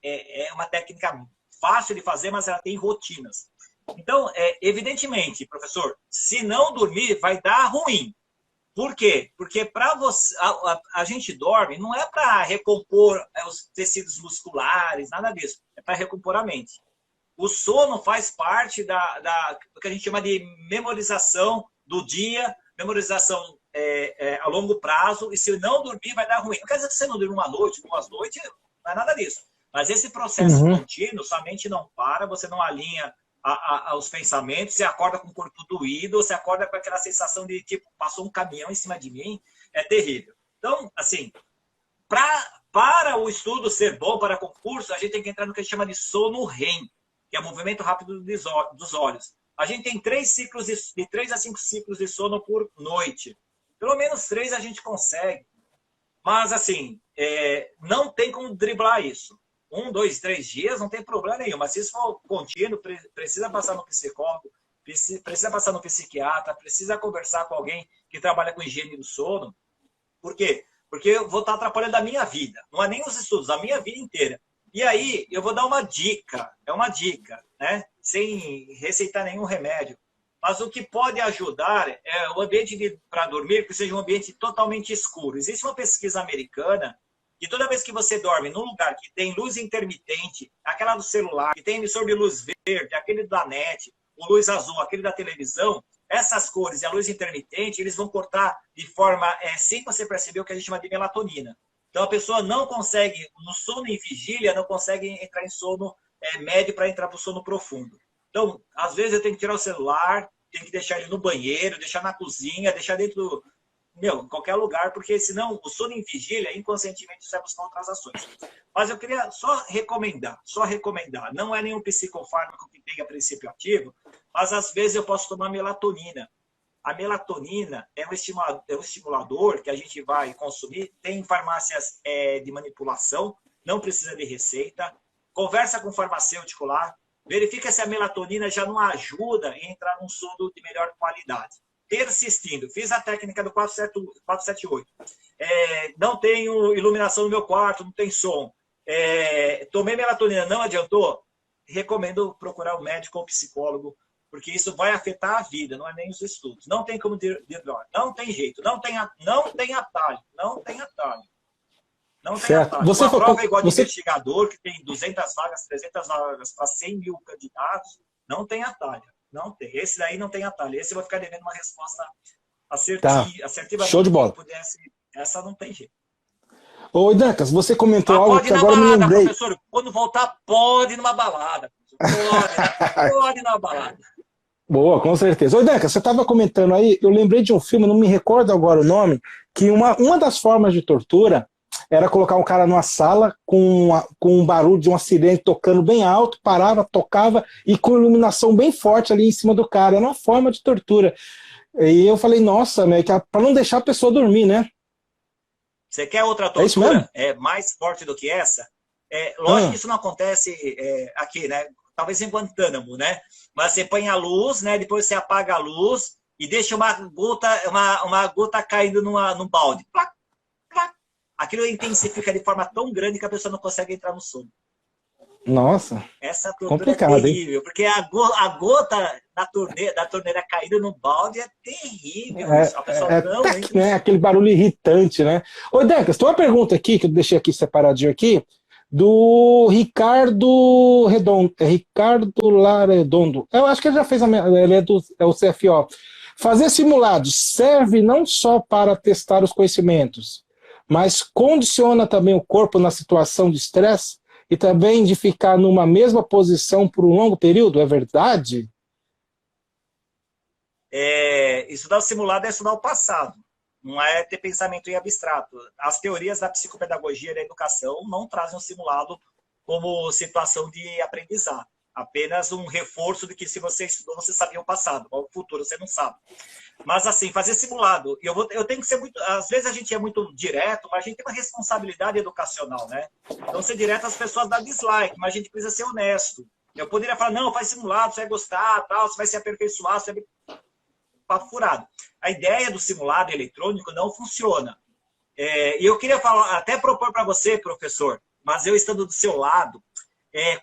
é uma técnica fácil de fazer, mas ela tem rotinas. Então, evidentemente, professor, se não dormir, vai dar ruim. Por quê? Porque para você, a gente dorme, não é para recompor os tecidos musculares, nada disso. É para recompor a mente. O sono faz parte do que a gente chama de memorização do dia, memorização a longo prazo, e se não dormir vai dar ruim. Não quer dizer que você não dorme uma noite, 2 noites, não é nada disso. Mas esse processo contínuo, sua mente não para, você não alinha os pensamentos, você acorda com o corpo doído, você acorda com aquela sensação de, tipo, passou um caminhão em cima de mim, é terrível. Então, assim, para o estudo ser bom, para concurso, a gente tem que entrar no que a gente chama de sono REM, que é movimento rápido dos olhos. A gente tem 3 a 5 ciclos de sono por noite. Pelo menos 3 a gente consegue. Mas, assim, não tem como driblar isso. 1, 2, 3 dias, não tem problema nenhum. Mas se isso for contínuo, precisa passar no psicólogo, precisa passar no psiquiatra, precisa conversar com alguém que trabalha com higiene do sono. Por quê? Porque eu vou estar atrapalhando a minha vida. Não é nem os estudos, a minha vida inteira. E aí, eu vou dar uma dica, né? Sem receitar nenhum remédio. Mas o que pode ajudar é o ambiente para dormir, que seja um ambiente totalmente escuro. Existe uma pesquisa americana que toda vez que você dorme num lugar que tem luz intermitente, aquela do celular, que tem emissor de luz verde, aquele da net, o luz azul, aquele da televisão, essas cores e a luz intermitente, eles vão cortar de forma, sem você perceber, o que a gente chama de melatonina. Então, a pessoa não consegue, no sono em vigília, não consegue entrar em sono médio para entrar para o sono profundo. Então, às vezes eu tenho que tirar o celular, tenho que deixar ele no banheiro, deixar na cozinha, deixar dentro, em qualquer lugar, porque senão o sono em vigília, inconscientemente, você vai buscar outras ações. Mas eu queria só recomendar, não é nenhum psicofármaco que tenha princípio ativo, mas às vezes eu posso tomar melatonina. A melatonina é um estimulador que a gente vai consumir, tem em farmácias de manipulação, não precisa de receita, conversa com o farmacêutico lá, verifica se a melatonina já não ajuda a entrar num sono de melhor qualidade. Persistindo, fiz a técnica do 478, não tenho iluminação no meu quarto, não tem som, tomei melatonina, não adiantou, recomendo procurar um médico ou psicólogo, porque isso vai afetar a vida, não é nem os estudos. Não tem como driblar, não tem jeito, não tem atalho. Não tem atalho. Você Uma prova igual de investigador, que tem 200 vagas, 300 vagas para 100 mil candidatos, não tem atalho. Não tem. Esse daí não tem atalho. Esse eu vou ficar devendo uma resposta assertiva. Show de bola. Essa não tem jeito. Ô, Dancas, você comentou algo que agora me lembrei. Professor, quando voltar, pode ir numa balada. Pode ir numa balada. Boa, com certeza. Ô, Dancas, você estava comentando aí, eu lembrei de um filme, não me recordo agora o nome, que uma das formas de tortura era colocar um cara numa sala com um barulho de uma sirene tocando bem alto, parava, tocava, e com iluminação bem forte ali em cima do cara. Era uma forma de tortura. E eu falei, nossa, para não deixar a pessoa dormir, né? Você quer outra tortura mais forte do que essa? Lógico que isso não acontece aqui, né? Talvez em Guantánamo, né? Mas você põe a luz, né? Depois você apaga a luz e deixa uma gota caindo num balde. Plac, plac. Aquilo intensifica de forma tão grande que a pessoa não consegue entrar no sono. Nossa, essa tortura complicado, é terrível, hein? Porque a gota da torneira caindo no balde é terrível. A pessoa não entra, né? Aquele barulho irritante, né? Ô, Decas, tem uma pergunta aqui, que eu deixei aqui separadinho aqui, do Ricardo Redondo, Ricardo Laredondo. Eu acho que ele já fez, ele é o CFO. Fazer simulados serve não só para testar os conhecimentos, mas condiciona também o corpo na situação de estresse e também de ficar numa mesma posição por um longo período, é verdade? Estudar o simulado é estudar o passado, não é ter pensamento em abstrato. As teorias da psicopedagogia e da educação não trazem o simulado como situação de aprendizado. Apenas um reforço de que se você estudou, você sabia o passado. O futuro você não sabe. Mas assim, fazer simulado, eu tenho que ser muito... Às vezes a gente é muito direto, mas a gente tem uma responsabilidade educacional, né? Então, ser direto, as pessoas dão dislike, mas a gente precisa ser honesto. Eu poderia falar, não, faz simulado, você vai gostar, tal, você vai se aperfeiçoar, você vai... Papo furado. A ideia do simulado eletrônico não funciona. E eu queria falar, até propor para você, professor, mas eu estando do seu lado,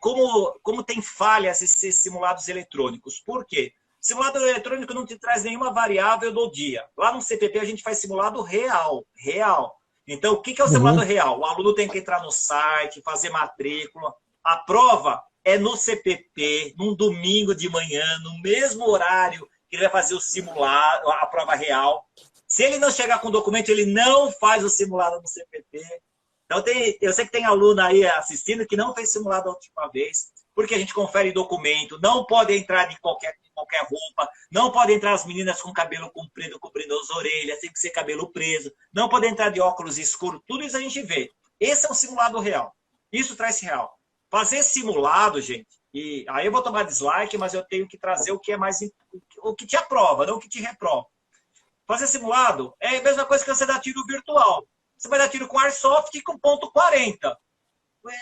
como tem falhas esses simulados eletrônicos. Por quê? Simulado eletrônico não te traz nenhuma variável do dia. Lá no CPP a gente faz simulado real. Então, o que é o simulado real? O aluno tem que entrar no site, fazer matrícula. A prova é no CPP, num domingo de manhã, no mesmo horário que ele vai fazer o simulado, a prova real. Se ele não chegar com o documento, ele não faz o simulado no CPP. Então, eu sei que tem aluno aí assistindo que não fez simulado a última vez, porque a gente confere documento, não pode entrar de qualquer roupa, não pode entrar as meninas com cabelo comprido, cobrindo as orelhas, tem que ser cabelo preso, não pode entrar de óculos escuros, tudo isso a gente vê. Esse é um simulado real. Isso traz real. Fazer simulado, gente, e aí eu vou tomar dislike, mas eu tenho que trazer o que é mais, o que te aprova, não o que te reprova. Fazer simulado é a mesma coisa que você dar tiro virtual. Você vai dar tiro com Airsoft e com ponto .40.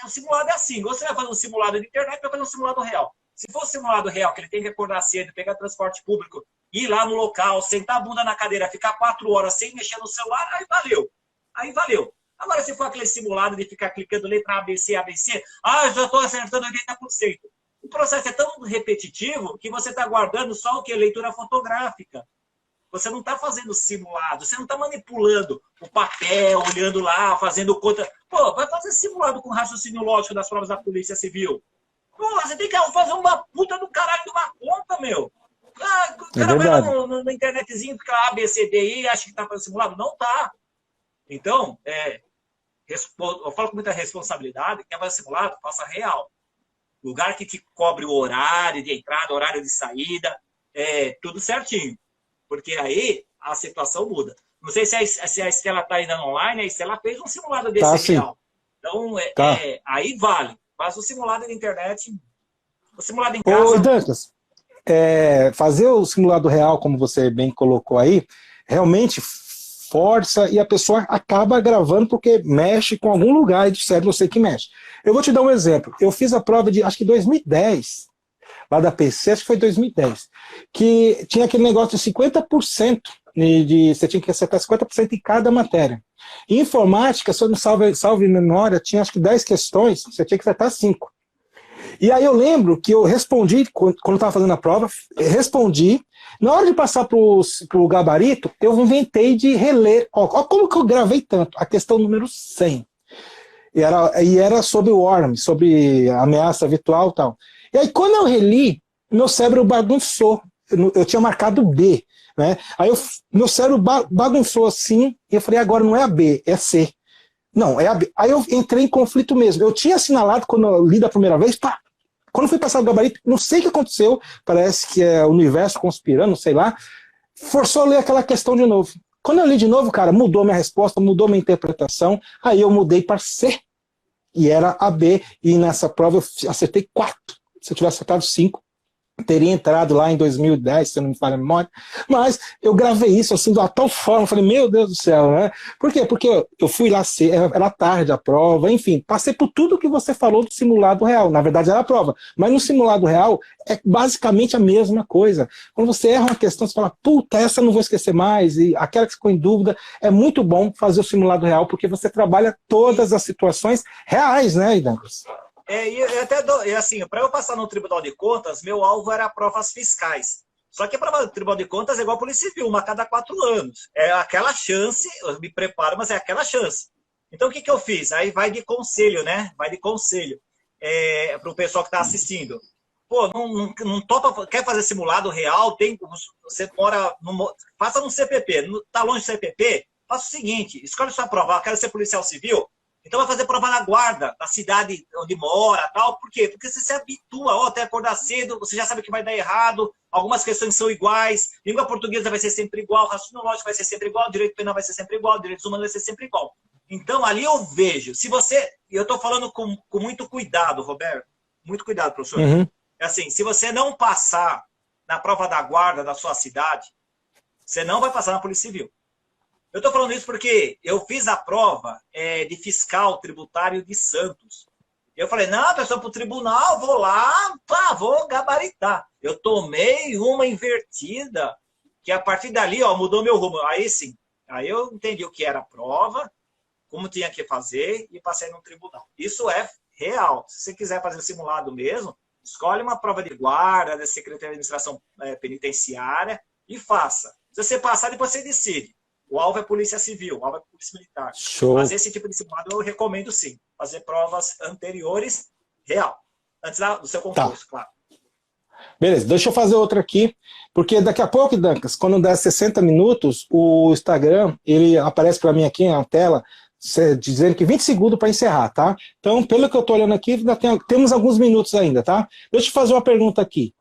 O simulado é assim. Você vai fazer um simulado de internet, vai fazer um simulado real. Se for um simulado real, que ele tem que acordar cedo, pegar transporte público, ir lá no local, sentar a bunda na cadeira, ficar 4 horas sem mexer no celular, aí valeu. Agora, se for aquele simulado de ficar clicando letra ABC, já estou acertando 80%. O processo é tão repetitivo que você está guardando só o que? Leitura fotográfica. Você não está fazendo simulado, você não está manipulando o papel, olhando lá, fazendo conta. Pô, vai fazer simulado com raciocínio lógico das provas da Polícia Civil. Pô, você tem que fazer uma puta do caralho de uma conta, meu. O É cara vai lá verdade. na internetzinho, fica A, B, C, D, I, e acha que está fazendo simulado. Não tá. Então, eu falo com muita responsabilidade, quer fazer simulado, faça real. Lugar que te cobre o horário de entrada, horário de saída, tudo certinho. Porque aí a situação muda. Não sei se a Estela está ainda online, a Estela fez um simulado Tá, desse sim. real. Então, Tá. aí vale. Faça o simulado na internet, o simulado em Ô, casa. Dancas, fazer o simulado real, como você bem colocou aí, realmente força e a pessoa acaba gravando porque mexe com algum lugar do cérebro, eu sei que mexe. Eu vou te dar um exemplo. Eu fiz a prova de, acho que 2010, lá da PC, acho que foi 2010, que tinha aquele negócio de 50%, você tinha que acertar 50% em cada matéria. Em informática, se eu não salve memória, tinha acho que 10 questões, você tinha que acertar 5. E aí eu lembro que eu respondi, quando estava fazendo a prova, respondi. Na hora de passar para o gabarito, eu inventei de reler. Ó, como que eu gravei tanto? A questão número 100. E era sobre o Worm, sobre a ameaça virtual e tal. E aí, quando eu reli, meu cérebro bagunçou. Eu tinha marcado B. Né? Aí meu cérebro bagunçou assim, e eu falei, agora não é a B, é C. Não, é a B. Aí eu entrei em conflito mesmo. Eu tinha assinalado quando eu li da primeira vez, pá. Quando fui passar o gabarito, não sei o que aconteceu, parece que é o universo conspirando, sei lá, forçou a ler aquela questão de novo. Quando eu li de novo, cara, mudou minha resposta, mudou minha interpretação, aí eu mudei para C, e era a B, e nessa prova eu acertei 4. Se eu tivesse acertado 5, teria entrado lá em 2010, se eu não me falha a memória, mas eu gravei isso assim de uma tal forma, falei, meu Deus do céu, né? Por quê? Porque eu fui lá, era tarde a prova, enfim, passei por tudo que você falou do simulado real, na verdade era a prova, mas no simulado real é basicamente a mesma coisa. Quando você erra uma questão, você fala, puta, essa eu não vou esquecer mais, e aquela que ficou em dúvida, é muito bom fazer o simulado real, porque você trabalha todas as situações reais, né, Idancos? E eu até assim, para eu passar no Tribunal de Contas, meu alvo era provas fiscais. Só que a prova do Tribunal de Contas é igual a Polícia Civil, uma a cada 4 anos. É aquela chance, eu me preparo, mas é aquela chance. Então, o que eu fiz? Aí vai de conselho, né? Vai de conselho para o pessoal que está assistindo. Pô, não topa, quer fazer simulado real, você mora, faça no CPP, tá longe do CPP, faça o seguinte, escolhe sua prova, quero ser policial civil, então vai fazer prova na guarda, da cidade onde mora, tal. Por quê? Porque você se habitua, até acordar cedo, você já sabe que vai dar errado, algumas questões são iguais, língua portuguesa vai ser sempre igual, raciocínio lógico vai ser sempre igual, direito penal vai ser sempre igual, direitos humanos vai ser sempre igual. Então, ali eu vejo, se você, e eu estou falando com muito cuidado, Roberto, muito cuidado, professor. Uhum. É assim, se você não passar na prova da guarda da sua cidade, você não vai passar na Polícia Civil. Eu estou falando isso porque eu fiz a prova de fiscal tributário de Santos. Eu falei, não, pessoal, para o tribunal, vou lá, vou gabaritar. Eu tomei uma invertida, que a partir dali, ó, mudou meu rumo. Aí sim, aí eu entendi o que era a prova, como tinha que fazer e passei no tribunal. Isso é real. Se você quiser fazer o simulado mesmo, escolhe uma prova de guarda, da Secretaria de Administração Penitenciária e faça. Se você passar, depois você decide. O alvo é Polícia Civil, o alvo é Polícia Militar. Show. Mas esse tipo de simulado eu recomendo sim. Fazer provas anteriores, real. Antes do seu concurso, claro. Beleza, deixa eu fazer outra aqui, porque daqui a pouco, Dancas, quando der 60 minutos, o Instagram, ele aparece para mim aqui na tela, dizendo que 20 segundos para encerrar, tá? Então, pelo que eu estou olhando aqui, ainda temos alguns minutos ainda, tá? Deixa eu fazer uma pergunta aqui.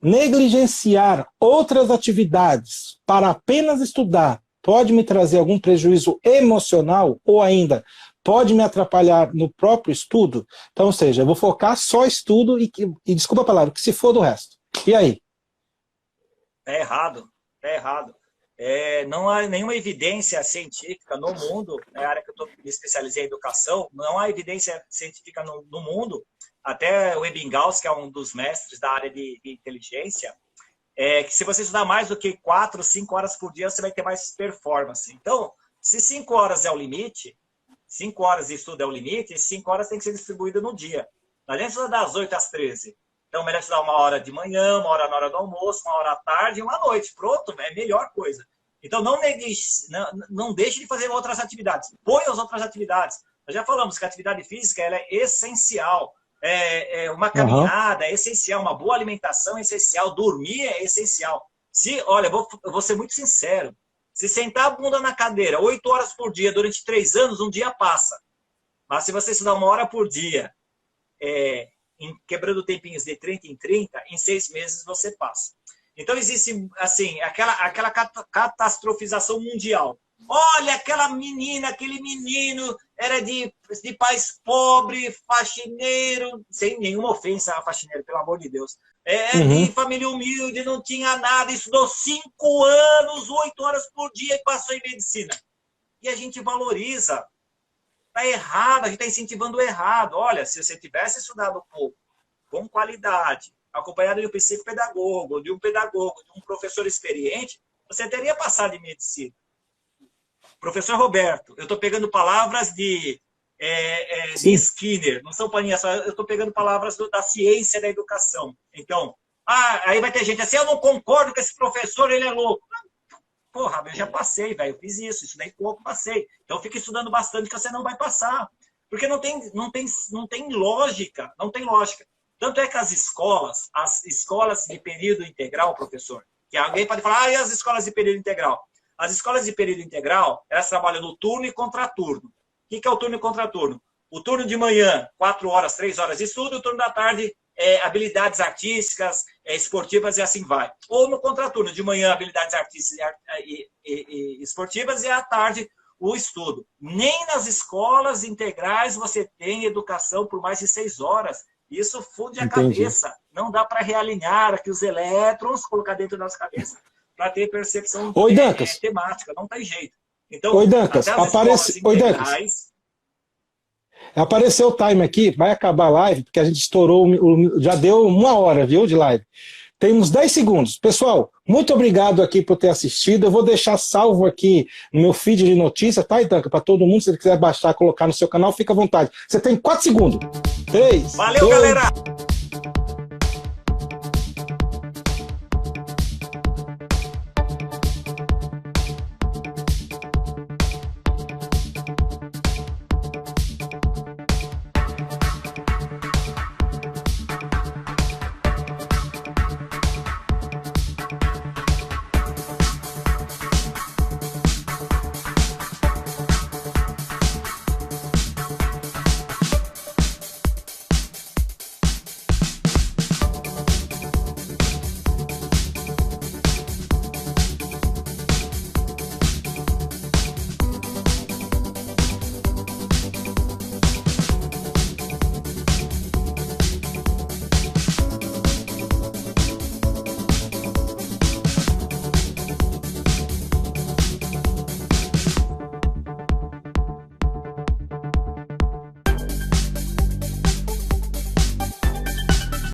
Negligenciar outras atividades para apenas estudar pode me trazer algum prejuízo emocional ou ainda pode me atrapalhar no próprio estudo? Então, ou seja, eu vou focar só estudo e desculpa a palavra, que se for do resto. E aí? É errado, é errado. Não há nenhuma evidência científica no mundo, na área que eu me especializei em educação, não há evidência científica no mundo, até o Ebbinghaus, que é um dos mestres da área de inteligência, que se você estudar mais do que 4, 5 horas por dia, você vai ter mais performance. Então, se 5 horas é o limite, 5 horas de estudo é o limite, 5 horas tem que ser distribuído no dia. Não adianta estudar das 8 às 13. Então, melhor estudar 1 hora de manhã, 1 hora na hora do almoço, 1 hora à tarde e 1 à noite. Pronto, é a melhor coisa. Então, não deixe de fazer outras atividades. Põe as outras atividades. Nós já falamos que a atividade física ela é essencial. Uma caminhada é essencial, uma boa alimentação é essencial, dormir é essencial. Olha, eu vou ser muito sincero. Se sentar a bunda na cadeira 8 horas por dia durante 3 anos, um dia passa. Mas se você estudar 1 hora por dia, quebrando tempinhos de 30 em 30, em 6 meses você passa. Então existe, assim, aquela catastrofização mundial. Olha, aquela menina, aquele menino era de pais pobres, faxineiro, sem nenhuma ofensa a faxineiro, pelo amor de Deus. De família humilde, não tinha nada, estudou 5 anos, 8 horas por dia e passou em medicina. E a gente valoriza. Está errado, a gente está incentivando o errado. Olha, se você tivesse estudado um pouco, com qualidade, acompanhado de um psicopedagogo, de um professor experiente, você teria passado em medicina. Professor Roberto, eu estou pegando palavras de Skinner, não são paninhas só, eu estou pegando palavras da ciência da educação. Então, aí vai ter gente assim, eu não concordo com esse professor, ele é louco. Porra, eu já passei, velho, eu fiz isso, estudei pouco, passei. Então fica estudando bastante que você não vai passar. Porque não tem lógica, não tem lógica. Tanto é que as escolas de período integral, professor, que alguém pode falar, e as escolas de período integral? As escolas de período integral, elas trabalham no turno e contraturno. O que é o turno e contraturno? O turno de manhã, 4 horas, 3 horas de estudo, o turno da tarde, habilidades artísticas, esportivas e assim vai. Ou no contraturno, de manhã, habilidades artísticas e esportivas e à tarde, o estudo. Nem nas escolas integrais você tem educação por mais de 6 horas. Isso funde a cabeça. Não dá para realinhar aqui os elétrons, colocar dentro da nossa cabeça, para ter percepção temática. Não tem jeito. Então, apareceu o time aqui, vai acabar a live, porque a gente estourou, já deu 1 hora, viu, de live. Tem uns 10 segundos. Pessoal, muito obrigado aqui por ter assistido. Eu vou deixar salvo aqui no meu feed de notícias, tá, Itanca? Para todo mundo, se você quiser baixar, colocar no seu canal, fica à vontade. Você tem 4 segundos. 3, Valeu, 2, galera!